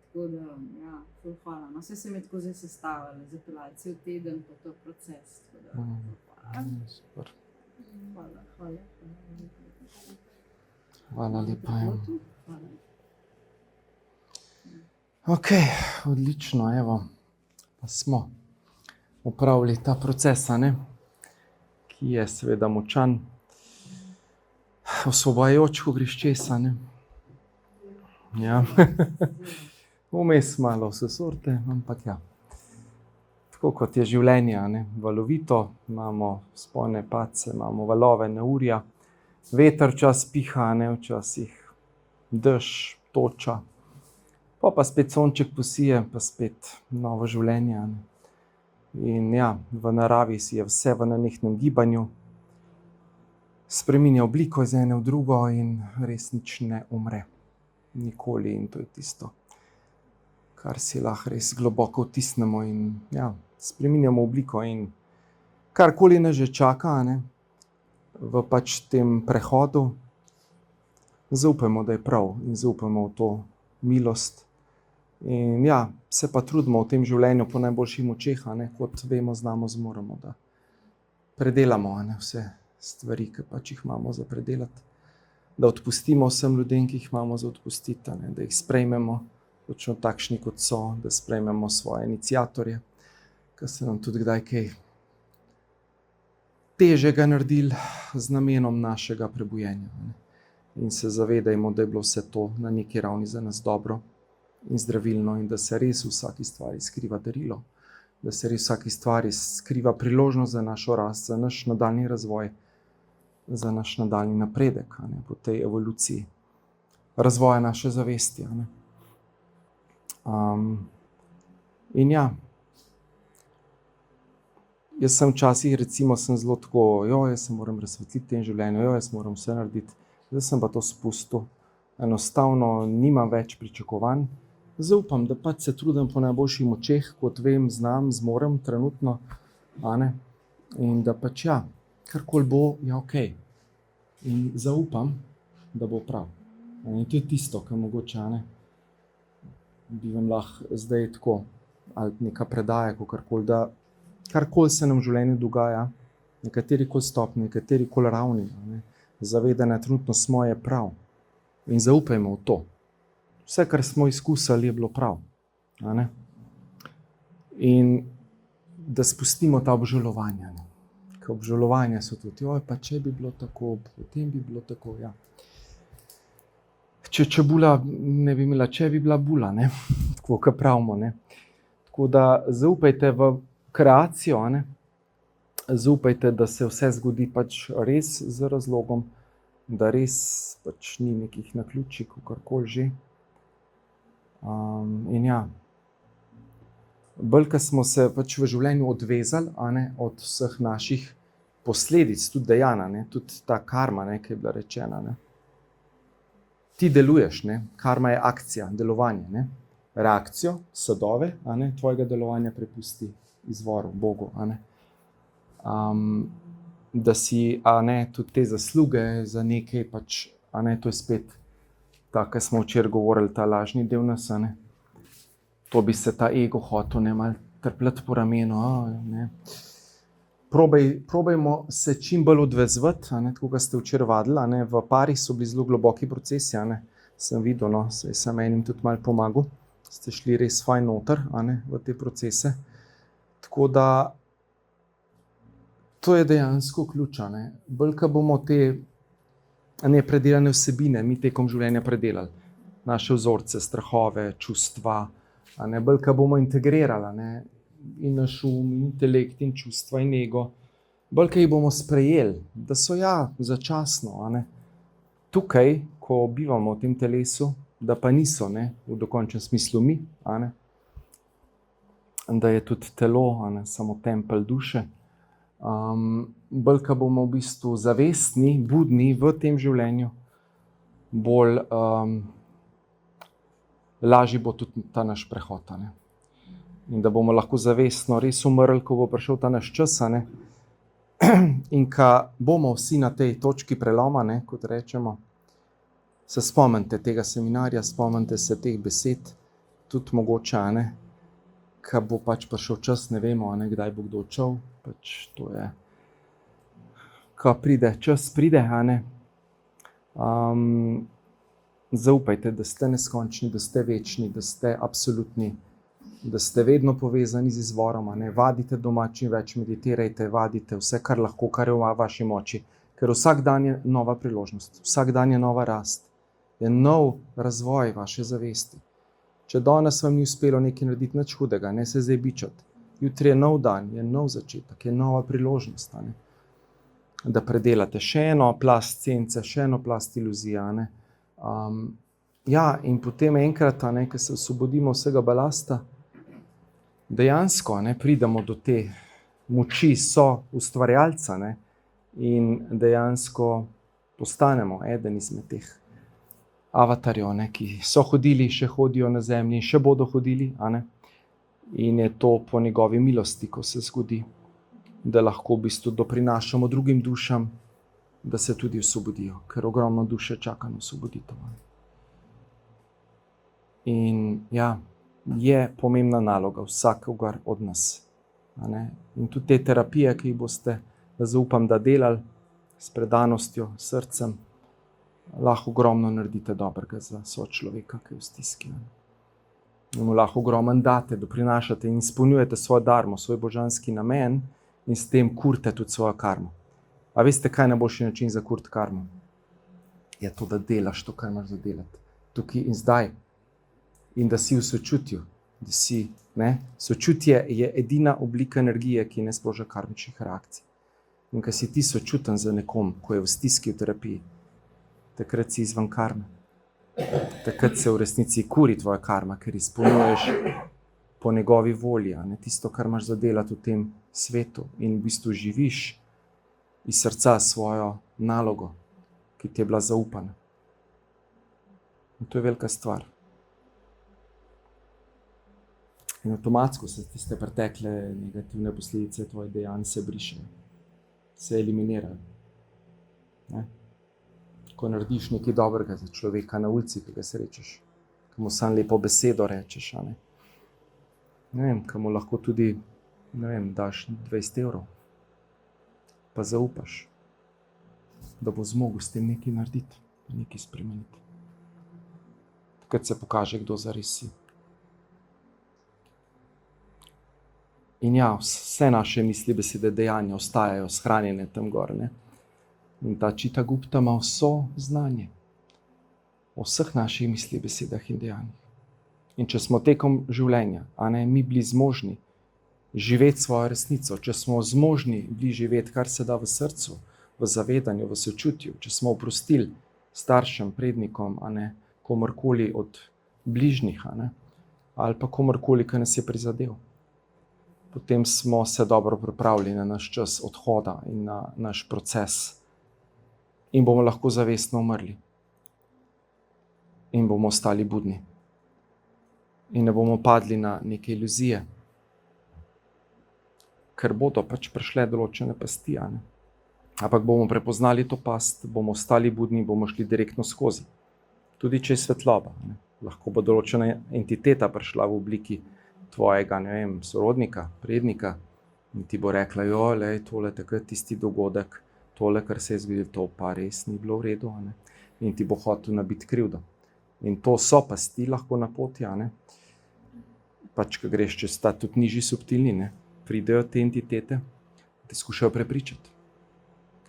Tako da, ja, ful hvala. No, vse se mi je tako zdaj sestavilo, zapeljala cel teden, pa to proces. Tako da, hvala. Super. Hvala. Hvala lepa. Ja. Hvala. Ok, odlično, evo, pa smo opravili ta proces, a ne, ki je seveda močan, osvobajajoč, ko greš čez, a ne. Ja, vmes malo vse sorte, ampak ja, tako kot je življenje, a ne, valovito, imamo spone, padce, imamo valove, neurja, veter čas piha, a ne, včasih dež, toča. Pa spet sonček posije, pa spet novo življenje. Ne? In ja, v naravi je vse v nenehnem gibanju, spreminja obliko iz ene v drugo in res nič ne umre. Nikoli, in to je tisto, kar si lahko res globoko vtisnemo in ja, spreminjamo obliko in karkoli nas že čaka, ne? V pač tem prehodu, zaupajmo, da je prav in zaupajmo v to milost. In ja, se pa trudimo v tem življenju po najboljših močeh, ne, kot vemo, znamo, zmoremo, da predelamo, ne, vse stvari, ki pač jih imamo za predelati. Da odpustimo vsem ljudem, ki jih imamo za odpustiti, ne, da jih sprejmemo, točno takšni, kot so, da sprejmemo svoje iniciatorje, ki so nam tudi kdaj kaj težjega naredili z namenom našega prebujenja. Ne. In se zavedajmo, da je bilo vse to na neki ravni za nas dobro in zdravilno in da se res v vsaki stvari skriva darilo, da se res v vsaki stvari skriva priložnost za našo rast, za naš nadaljni razvoj, za naš nadaljni napredek, ne, po tej evoluciji razvoja naše zavesti. Ne. In ja, jaz sem včasih, recimo, sem zelo tako, jaz se moram razsvetliti v tem življenju, jaz moram vse narediti, zdaj sem pa to spustil, enostavno nimam več pričakovanj, zaupam, da pač se trudim po najboljših močeh, kot vem, znam, zmorem trenutno, ne? In da pač ja, karkoli bo, je ok. In zaupam, da bo prav. In to je tisto, kar mogoče, ne, bi vam lahko zdaj tako, ali neka predaja, kakorkoli, da karkoli se nam v življenju dogaja, nekaterikoli stopnji, nekaterikoli ravni, ne, zavedanje trenutno smo je prav. In zaupajmo v to. Vse, kar smo izkusili, je bilo prav. Ne? In da spustimo ta obžalovanja. Ne? Ker obžalovanja so tudi, pa če bi bilo tako, potem bi bilo tako. Ja. Če čebula ne bi imela, če bi bila bula, ne? Tako, kot pravimo. Ne? Tako da zaupajte v kreacijo, ne? zaupajte, da se vse zgodi pač res z razlogom, da res pač ni nekih naključij, kakorkoli že. In ja, bolj, ko smo se pač v življenju odvezali, od vseh naših posledic, tudi dejana, tudi ta karma, ki je bila rečena. Ti deluješ, karma je akcija, delovanje. Reakcijo, sadove tvojega delovanja prepusti izvoru, Bogu. Da si tudi te zasluge za nekaj, pač, to je spet tako, kar smo včeraj govorili, ta lažni del nas. To bi se ta ego hotel malo trpljati po ramenu. Probajmo se čim bolj odvezvati, tako kot ste včeraj vadili. V parih so bili zelo globoki procesi, sem videl, sem enim tudi malo pomagal. Ste šli res fajn noter v te procese. Tako da to je dejansko ključ. Bolj, ko bomo te nepredelane vsebine mi tekom življenja predelali, naše vzorce, strahove, čustva, bolj, ko bomo integrirali in naš um, in intelekt, in čustva, in ego, bolj, ko jih bomo sprejeli, da so začasno, tukaj, ko bivamo v tem telesu, da pa niso v dokončnem smislu mi, da je tudi telo samo tempelj duše. Bolj, ko bomo v bistvu zavestni, budni v tem življenju, bolj lažji bo tudi ta naš prehod. In da bomo lahko zavestno res umrli, ko bo prišel ta naš čas. In ko bomo vsi na tej točki preloma, kot rečemo, se spomnite tega seminarja, spomnite se teh besed, tudi mogoče, ko bo pač prišel čas, ne vemo, kdaj bo kdo odšel, pač to je, ko pride čas, pride, zaupajte, da ste neskončni, da ste večni, da ste absolutni, da ste vedno povezani z izvorom, vadite doma čim več, meditirajte, vadite vse, kar lahko, kar je v vaši moči, ker vsak dan je nova priložnost, vsak dan je nova rast, je nov razvoj vaše zavesti. Če danes vam ni uspelo nekaj narediti nič hudega, ne se zdaj bičati. Jutri je nov dan, je nov začetek, je nova priložnost, da predelate še eno plast sence, še eno plast iluzije. In potem enkrat, ko se osvobodimo vsega balasta, dejansko pridemo do te moči ustvarjalca, in dejansko postanemo eden izmed teh avatarjev, ki so hodili, še hodijo na zemlji in še bodo hodili. In je to po njegovi milosti, ko se zgodi, da lahko v bistvu doprinašamo drugim dušam, da se tudi osvobodijo, ker ogromno duše čaka na osvoboditev. In je pomembna naloga vsakogar od nas. In tudi te terapije, ki jih boste, zaupam, da delali s predanostjo, srcem, lahko ogromno naredite dobrega za sočloveka, ki je v stiski. In mu lahko ogromno date, doprinašate in izpolnjujete svojo darmo, svoj božanski namen in s tem kurite tudi svojo karmo. A veste, kaj je najboljši način za kuriti karmo? Je to, da delaš to, kar imaš za delati. Tukaj in zdaj. In da si v sočutju. Da si, sočutje je edina oblika energije, ki ne sproža karmičnih reakcij. In ko si ti sočuten za nekom, ko je v stiski v terapiji, takrat si izven karme. Takrat se v resnici kuri tvoja karma, ker izpolnjuješ po njegovi volji, tisto, kar imaš za delati v tem svetu in v bistvu živiš iz srca svojo nalogo, ki ti je bila zaupana. In to je velika stvar. In avtomatsko se tiste pretekle negativne posledice tvoje dejanj se brišejo, se eliminirajo. Ko narediš nekaj dobrega za človeka na ulici, ki ga srečaš, ki mu samo lepo besedo rečeš, ki mu lahko tudi, daš 20 evrov, pa zaupaš, da bo zmogel s tem nekaj narediti, nekaj spremeniti. Takrat se pokaže, kdo zares si. In vse naše misli, besede, dejanja ostajajo shranjene tam gor, In ta Čita Gupta ima vso znanje o vseh naših mislih, besedah in dejanjih. In če smo tekom življenja, mi bili zmožni živeti svojo resnico, če smo zmožni bili živeti, kar se da v srcu, v zavedanju, v sočutju, če smo oprostili staršem, prednikom, komorkoli od bližnjih, ali pa komorkoli, ki nas je prizadel. Potem smo se dobro pripravili na naš čas odhoda in na naš proces in bomo lahko zavestno umrli. In bomo ostali budni. In ne bomo padli na neke iluzije, ker bodo pač prišle določene pasti. Ampak bomo prepoznali to past, bomo ostali budni, bomo šli direktno skozi. Tudi če je svetloba. Lahko bo določena entiteta prišla v obliki tvojega, sorodnika, prednika in ti bo rekla, tole takrat tisti dogodek, tole, kar se je zgodilo, to pa res ni bilo v redu. In ti bo hotel nabiti krivdo. In to so pasti lahko na poti, pač, ko greš čez ta tudi nižji subtilni, pridejo te entitete, te skušajo prepričati.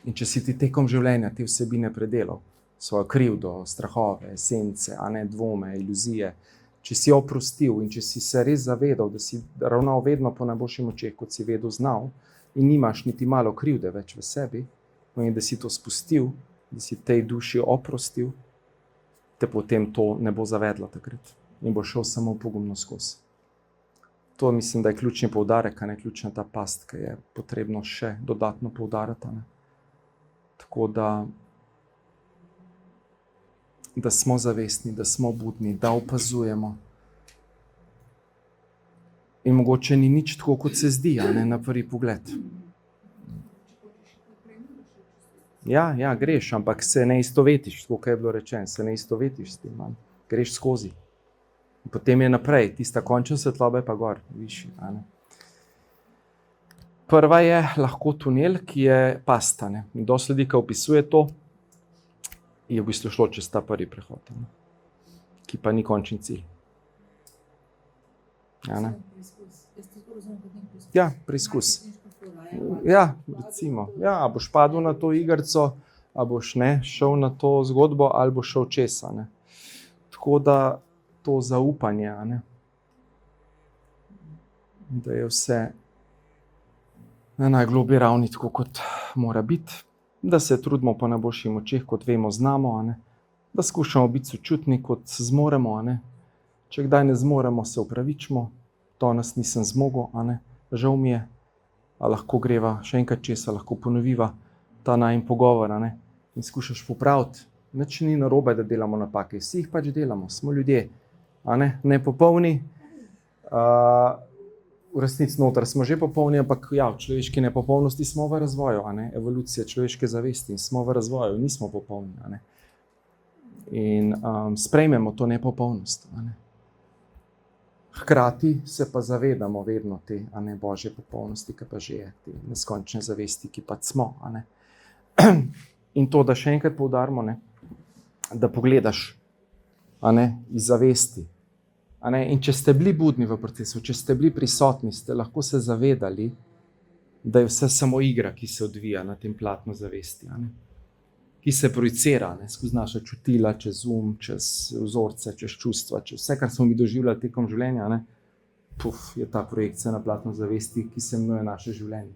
In če si ti tekom življenja te vsebine predelal, svojo krivdo, strahove, esence, dvome, iluzije, če si oprostil in če si se res zavedal, da si ravnal vedno po najboljših močeh, kot si vedel, znal, in nimaš niti malo krivde več v sebi, in da si to spustil, da si tej duši oprostil, te potem to ne bo zavedlo takrat in bo šel samo pogumno skozi. To mislim, da je ključni poudarek, ključna ta past, ki je potrebno še dodatno poudariti. Tako da smo zavestni, da smo budni, da opazujemo. In mogoče ni nič tako, kot se zdi, na prvi pogled. Ja, greš, ampak se ne istovetiš, tako kot je bilo rečeno, se ne istovetiš s tem, greš skozi. In potem je naprej, tista končna svetloba je pa gor, višji. Prva je lahko tunel, ki je pasta. In dosti ljudi, ki opisuje to, je v bistvu šlo čez ta prvi prehod, ki pa ni končni cilj. Ja, preizkus. Ja, recimo. Ja, a boš padel na to igrico, a boš šel na to zgodbo, ali boš šel čez. Tako da to zaupanje, da je vse na najgloblji ravni, tako kot mora biti, da se trudimo po najboljših močeh, kot vemo, znamo, da skušamo biti sočutni, kot zmoremo. Če kdaj ne zmoremo, se opravičimo, danes nisem zmogel, žal mi je, a lahko greva še enkrat česa, lahko ponoviva ta najin pogovor, in skušaš popraviti. Nič ni narobe, da delamo napake, vsi jih pač delamo, smo ljudje, nepopolni, v resnici noter smo že popolni, ampak v človeški nepopolnosti smo v razvoju, evolucija človeške zavesti, smo v razvoju, nismo popolni. In sprejmemo to nepopolnost. Hkrati se pa zavedamo vedno te božje popolnosti, ki pa že je, te neskončne zavesti, ki pa smo. In to, da še enkrat poudarimo, da pogledaš iz zavesti. In če ste bili budni v procesu, če ste bili prisotni, ste lahko se zavedali, da je vse samo igra, ki se odvija na tem platnu zavesti, ki se projicira skozi naša čutila, čez čez vzorce, čez čustva, čez vse, kar smo mi doživljali tekom življenja, je ta projekcija na platnu zavesti, ki se imenuje naše življenje.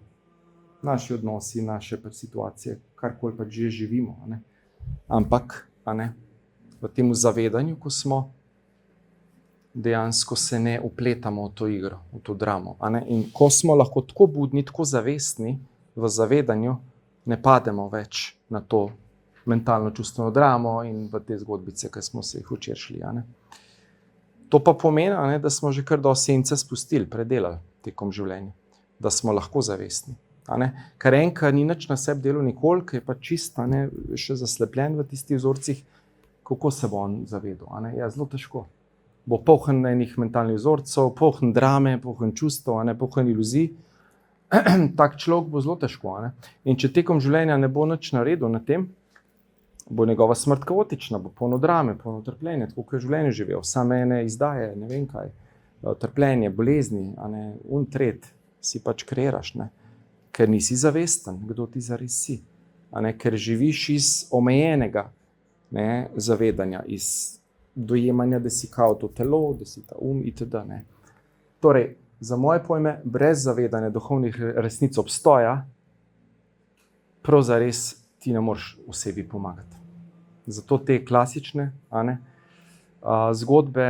Naši odnosi, naše situacije, karkoli pač že živimo. Ampak v tem zavedanju, ko smo, dejansko se ne upletamo v to igro, v to dramo. In ko smo lahko tako budni, tako zavestni v zavedanju, ne pademo več na to mentalno čustveno dramo in v te zgodbice, ki smo se jih včeraj šli. To pa pomeni, da smo že kar do sence spustili, predelali tekom življenja, da smo lahko zavestni. Ker enka ni nič na sebi delal nikoli, ki je pa čist še zaslepljen v tistih vzorcih, kako se bo on zavedal. Ja, zelo težko. Bo poln enih mentalnih vzorcev, poln drame, poln čustev, poln iluzij. Tak človek bo zelo težko. In če tekom življenja ne bo nič naredil na tem, bo njegova smrt kaotična, bo polno drame, polno trpljenja, tako kot je življenje živel. Same ene izdaje, ne vem kaj, trpljenje, bolezni, tret si pač kreiraš, ker nisi zavesten, kdo ti zares si. Ker živiš iz omejenega zavedanja, iz dojemanja, da si kao to telo, da si ta itd. Torej, za moje pojme, brez zavedanja duhovnih resnic obstoja, prav zares ti ne moreš osebi pomagati. Zato te klasične zgodbe,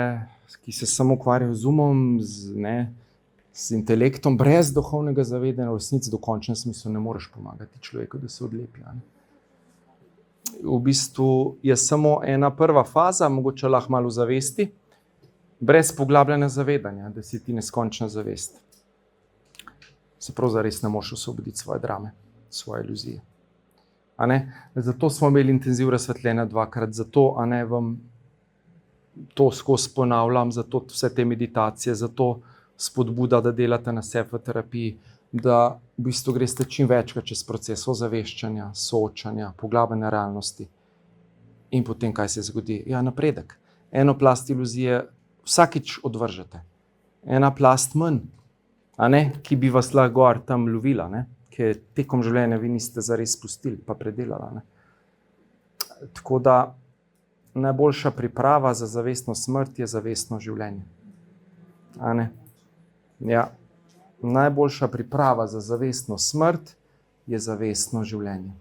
ki se samo ukvarjajo z umom, z intelektom, brez duhovnega zavedanja v resnici do končnem smislu ne moreš pomagati človeku, da se odlepi. V bistvu je samo ena prva faza, mogoče lahko malo zavesti, brez poglabljanja zavedanja, da si ti neskončna zavest. Se prav zares ne moreš osvoboditi svoje drame, svoje iluzije. Zato smo imeli intenziv razsvetljenja 2-krat, zato vam to skozi ponavljam, zato vse te meditacije, zato spodbuda, da delate na sebi v terapiji, da v bistvu greste čim večkrat čez proces ozaveščanja, soočanja, poglabljanja realnosti. In potem kaj se zgodi? Ja, napredek. Eno plast iluzije vsakič odvržete. Ena plast manj, ki bi vas lahko gor tam lovila, ki tekom življenja vi niste zares spustili pa predelali. Tako da najboljša priprava za zavestno smrt je zavestno življenje. Ja. Najboljša priprava za zavestno smrt je zavestno življenje.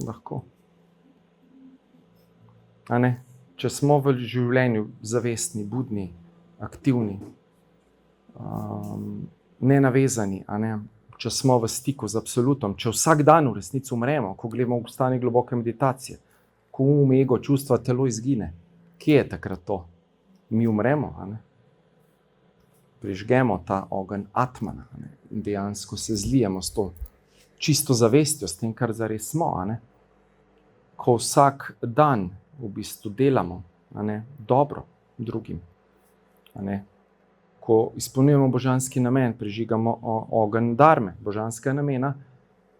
Lahko. Če smo v življenju zavestni, budni, aktivni, nenavezani, če smo v stiku z absolutom, če vsak dan v resnici umremo, ko gremo v stanje globoke meditacije, ko ego, čustva, telo izgine, kje je takrat to? Mi umremo, prižgemo ta ogenj atmana in dejansko se zlijemo s to čisto zavestjo, s tem, kar zares smo. Ko vsak dan v bistvu delamo dobro drugim, ko izpolnjujemo božanski namen, prižigamo ogenj dharme, božanskega namena,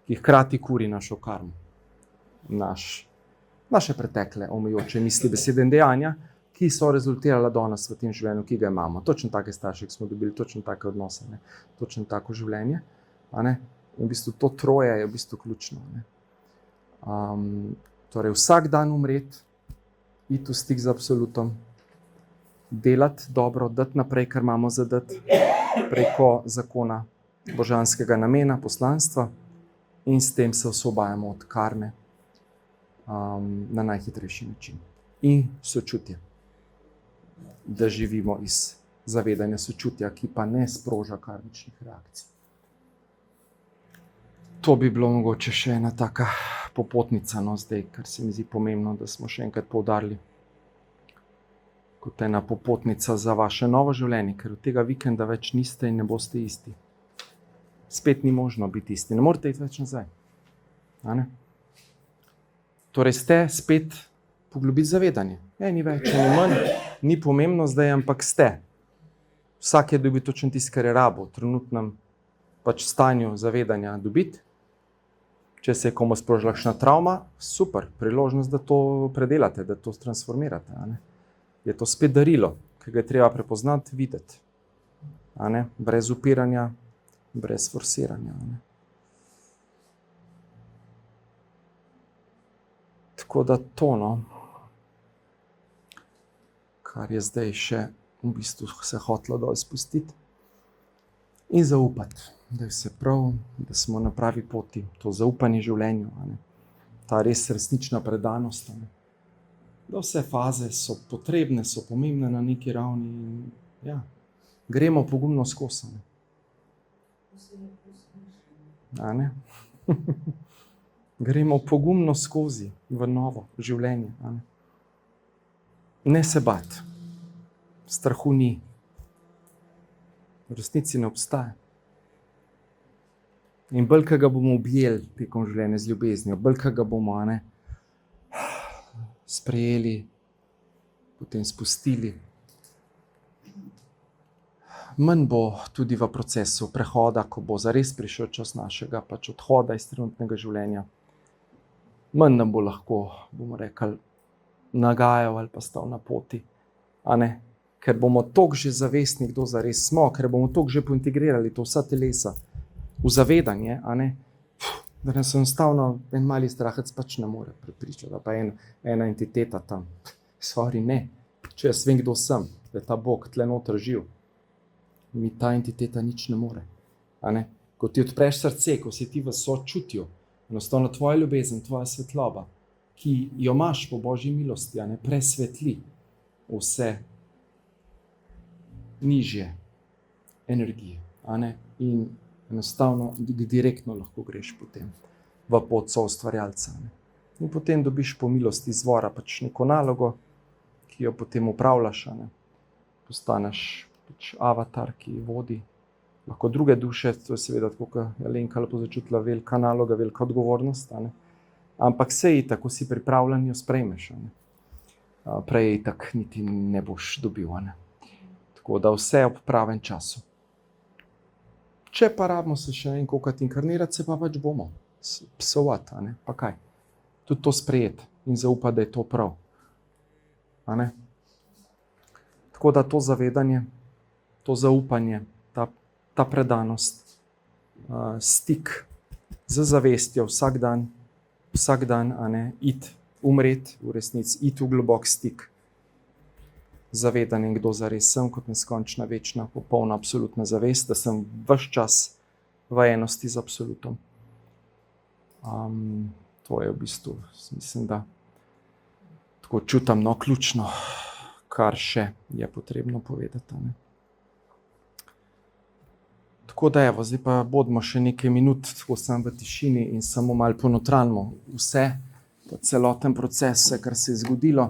ki hkrati kuri našo karmo, naše pretekle omejujoče misli, besede in dejanja, ki so rezultirala danes v tem življenju, ki ga imamo. Točno take starše, ki smo dobili, točno take odnose, točno tako življenje. In v bistvu to troje je v bistvu ključno. Torej vsak dan umreti, iti v stik z absolutom, delati dobro, dati naprej, kar imamo za dati, preko zakona božanskega namena, poslanstva, in s tem se osvobajamo od karme na najhitrejši način. In sočutje. Da živimo iz zavedanja sočutja, ki pa ne sproža karmičnih reakcij. To bi bilo mogoče še ena taka popotnica, zdaj, kar se mi zdi pomembno, da smo še enkrat poudarili, kot ena popotnica za vaše novo življenje, ker od tega vikenda več niste in ne boste isti. Spet ni možno biti isti, ne morete iti več nazaj. Torej ste spet poglobiti zavedanje. Ni več, ni manj, ni pomembno zdaj, ampak ste. Vsak je dobil točno tisto, kar je rabo, v trenutnem stanju zavedanja dobiti. Če se je komu sprožila kakšna travma, super, priložnost, da to predelate, da to transformirate. Je to spet darilo, ki ga je treba prepoznati, videti. Brez upiranja, brez forsiranja. Tako da to, kar je zdaj še v bistvu se hotelo dol spustiti in zaupati, da je vse prav, da smo na pravi poti, to zaupanje življenju, ta res resnična predanost, da vse faze so potrebne, so pomembne na neki ravni in ja, gremo pogumno skozi. Gremo pogumno skozi v novo življenje. Ne se bati, strahu ni, v resnici ne obstaja. In bolj, ko ga bomo objeli tekom življenja z ljubeznijo, bolj, ko ga bomo sprejeli, potem spustili, manj bo tudi v procesu prehoda, ko bo zares prišel čas našega odhoda iz trenutnega življenja. Manj nam bo lahko, bomo rekli, nagajal ali pa stal na poti, ker bomo toliko že zavestni, kdo zares smo, ker bomo toliko že pointegrirali to vsa telesa v zavedanje, da nas enostavno en mali strahec ne more prepričati, pa ena entiteta tam. Sorry, ne, če jaz vem, kdo sem, da je ta Bog tle noter živ. Mi ta entiteta nič ne more. A ne? Ko ti odpreš srce, ko si ti v sočutju, enostavno tvoja ljubezen, tvoja svetloba, ki jo imaš po Božji milosti, a ne, presvetli vse nižje energije, a ne, in enostavno direktno lahko greš potem v pot soustvarjalca, ne. In potem dobiš po milosti izvora pač neko nalogo, ki jo potem upravljaš, a ne. Postaneš pač avatar, ki vodi lahko druge duše, to je seveda tako, kot je Alenka lepo začutila, velika naloga, velika odgovornost, a ne. Ampak saj itak, ko si pripravljen, jo sprejmeš, a ne. Prej itak niti ne boš dobil, a ne. Tako da vse ob pravem času. Če pa rabimo se še enkrat inkarnirati, se pa pač bomo psovati, a ne, pa kaj. Tudi to sprejeti in zaupati, da je to prav. A ne. Tako da to zavedanje, to zaupanje, ta predanost, stik z zavestjo vsak dan, a ne, umreti v resnici, iti v globok stik z zavedanjem, kdo zares sem, kot neskončna, večna, popolna, absolutna zavest, da sem ves čas v enosti z absolutom. To je v bistvu, mislim, da tako čutim, no, ključno, kar še je potrebno povedati, a ne. Tako da evo, zdaj pa bodimo še nekaj minut, tako sam v tišini in samo malo ponotranimo vse, celoten proces, vse, kar se je zgodilo,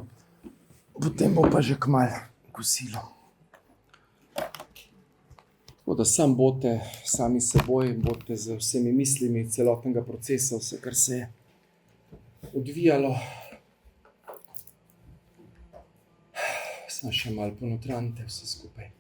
potem bo pa že kmalu kosilo. Tako da sam bodite sami seboj, bodite z vsemi mislimi celotnega procesa, vse, kar se je odvijalo. Samo še malo ponotranite vse skupaj.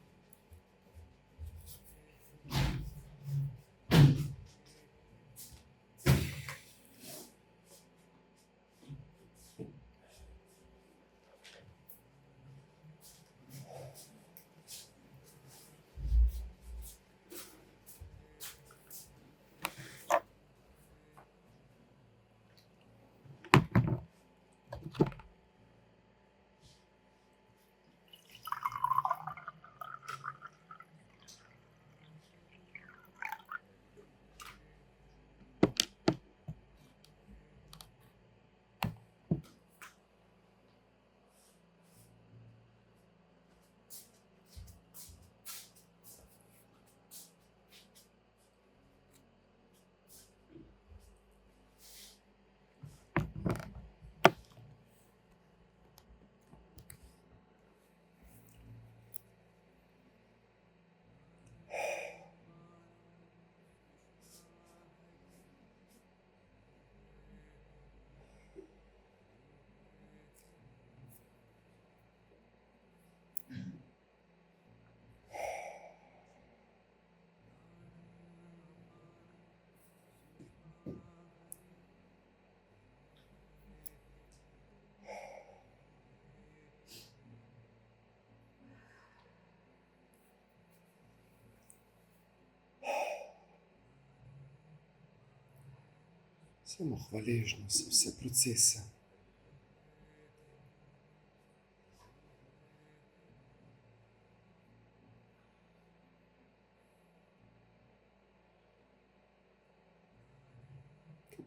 Samo hvaležno za vse procese.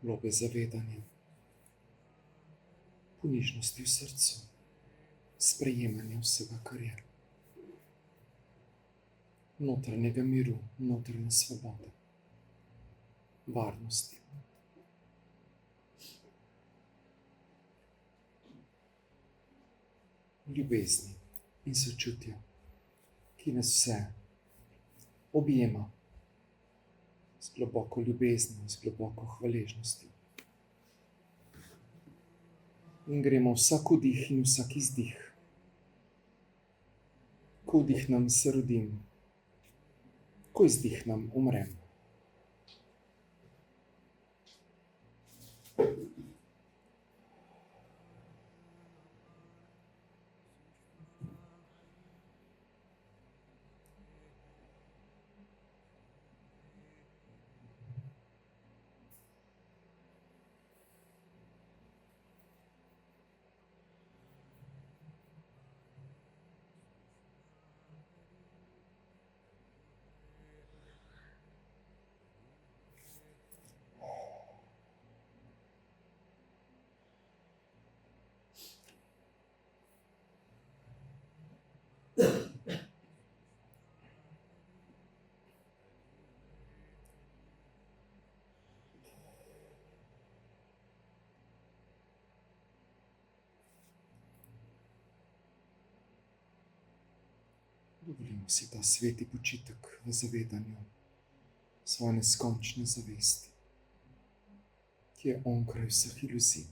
Globe zavedanja, ponižnosti v srcu, sprejemanja vsega, kar je. Notranjega miru, notranje svobode, varnosti. Ljubezni in sočutja, ki nas vse objema z globoko ljubeznijo, z globoko hvaležnostjo. In gremo vsak vdih in vsak izdih. Ko vdihnem, se rodim, ko izdihnem, umrem. Dovolimo si ta sveti počitek v zavedanju svoje neskončne zavesti, ki je onkraj vseh iluzij.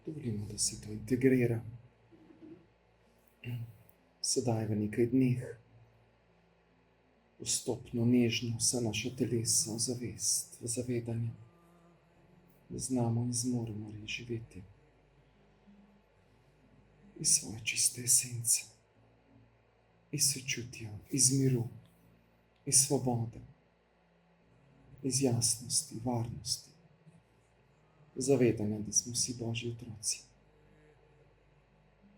Dovolimo, da se to integrira. Sedaj v nekaj dneh postopno, nežno vsa naša telesa v zavest, v zavedanje, da znamo in zmoremo živeti iz svoje čiste esence, iz sočutja, iz miru, iz svobode, iz jasnosti, varnosti, zavedanja, da smo vsi Božji otroci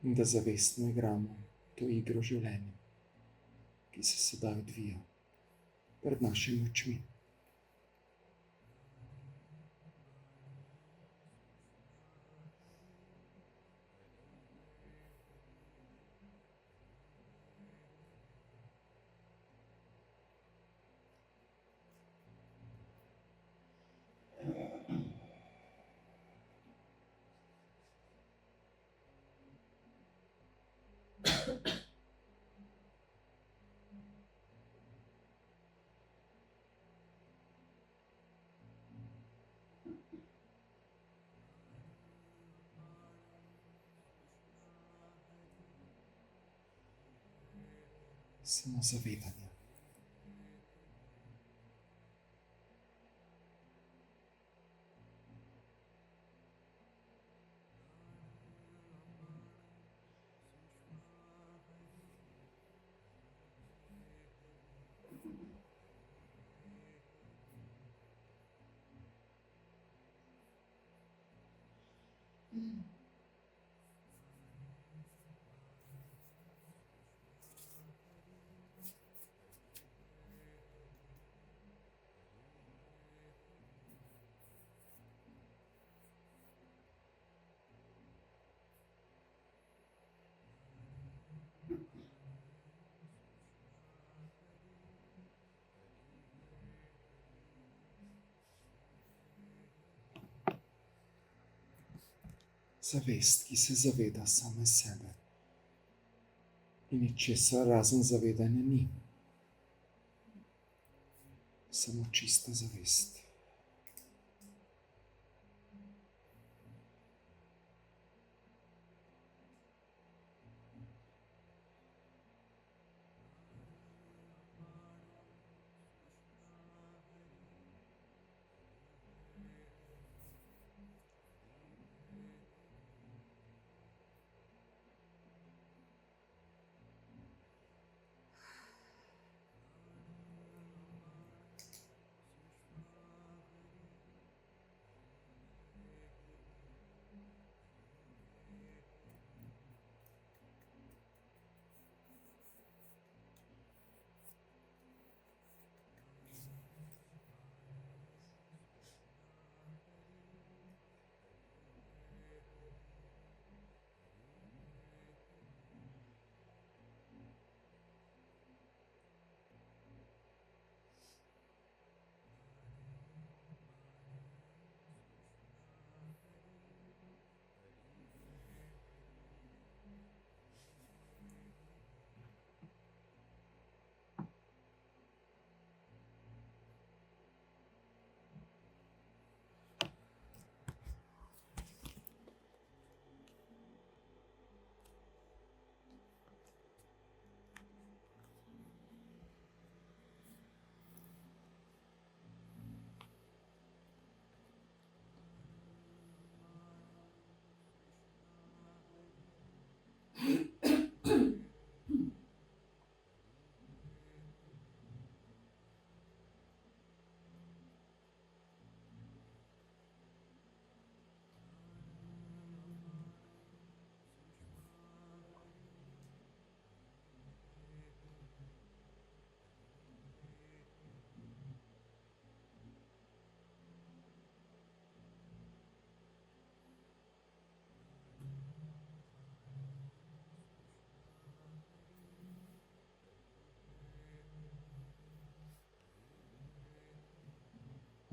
in da zavestno igramo to igro življenja, ki se sedaj odvija pred našimi očmi. Samo zavedanje. Zavest, ki se zaveda same sebe in ničesar razen zavedanja ni. Samo čista zavest.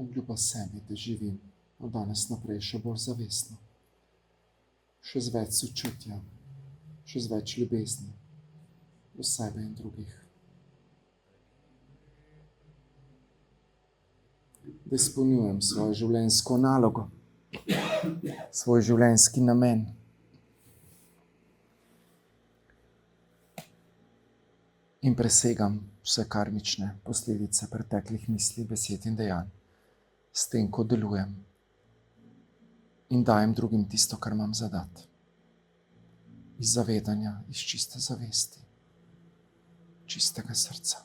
Obljubila sebi, da živim od danes naprej še bolj zavestno, še z več sočutja, še z več ljubezni do sebe in drugih. Da izpolnjujem svojo življenjsko nalogo, svoj življenjski namen. In presegam vse karmične posledice preteklih misli, besed in dejanj, s tem, ko delujem in dajem drugim tisto, kar imam zadati. Iz zavedanja, iz čiste zavesti, čistega srca.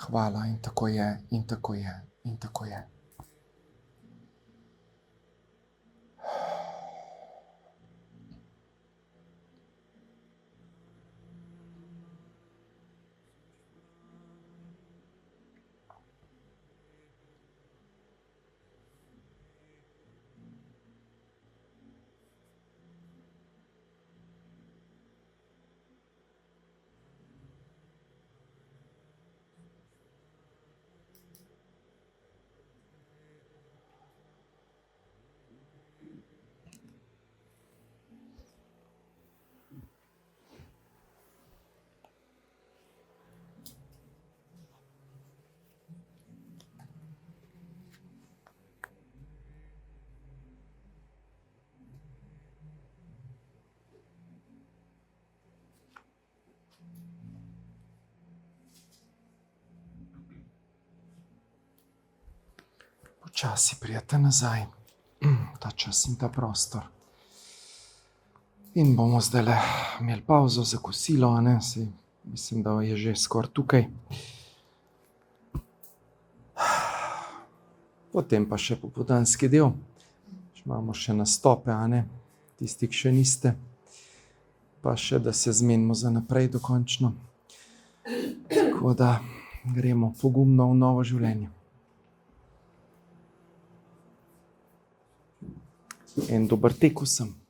Hvala in tako je, in tako je, in tako je. Počasi prijete nazaj, ta čas in ta prostor. In bomo zdaj imeli pauzo za kosilo, ne? Saj mislim, da je že skoraj tukaj. Potem pa še popoldanski del. Imamo še nastope, a ne? Tisti, ki še niste. Pa še, da se zmenimo za naprej dokončno. Tako da gremo pogumno v novo življenje. En dober tek vsem.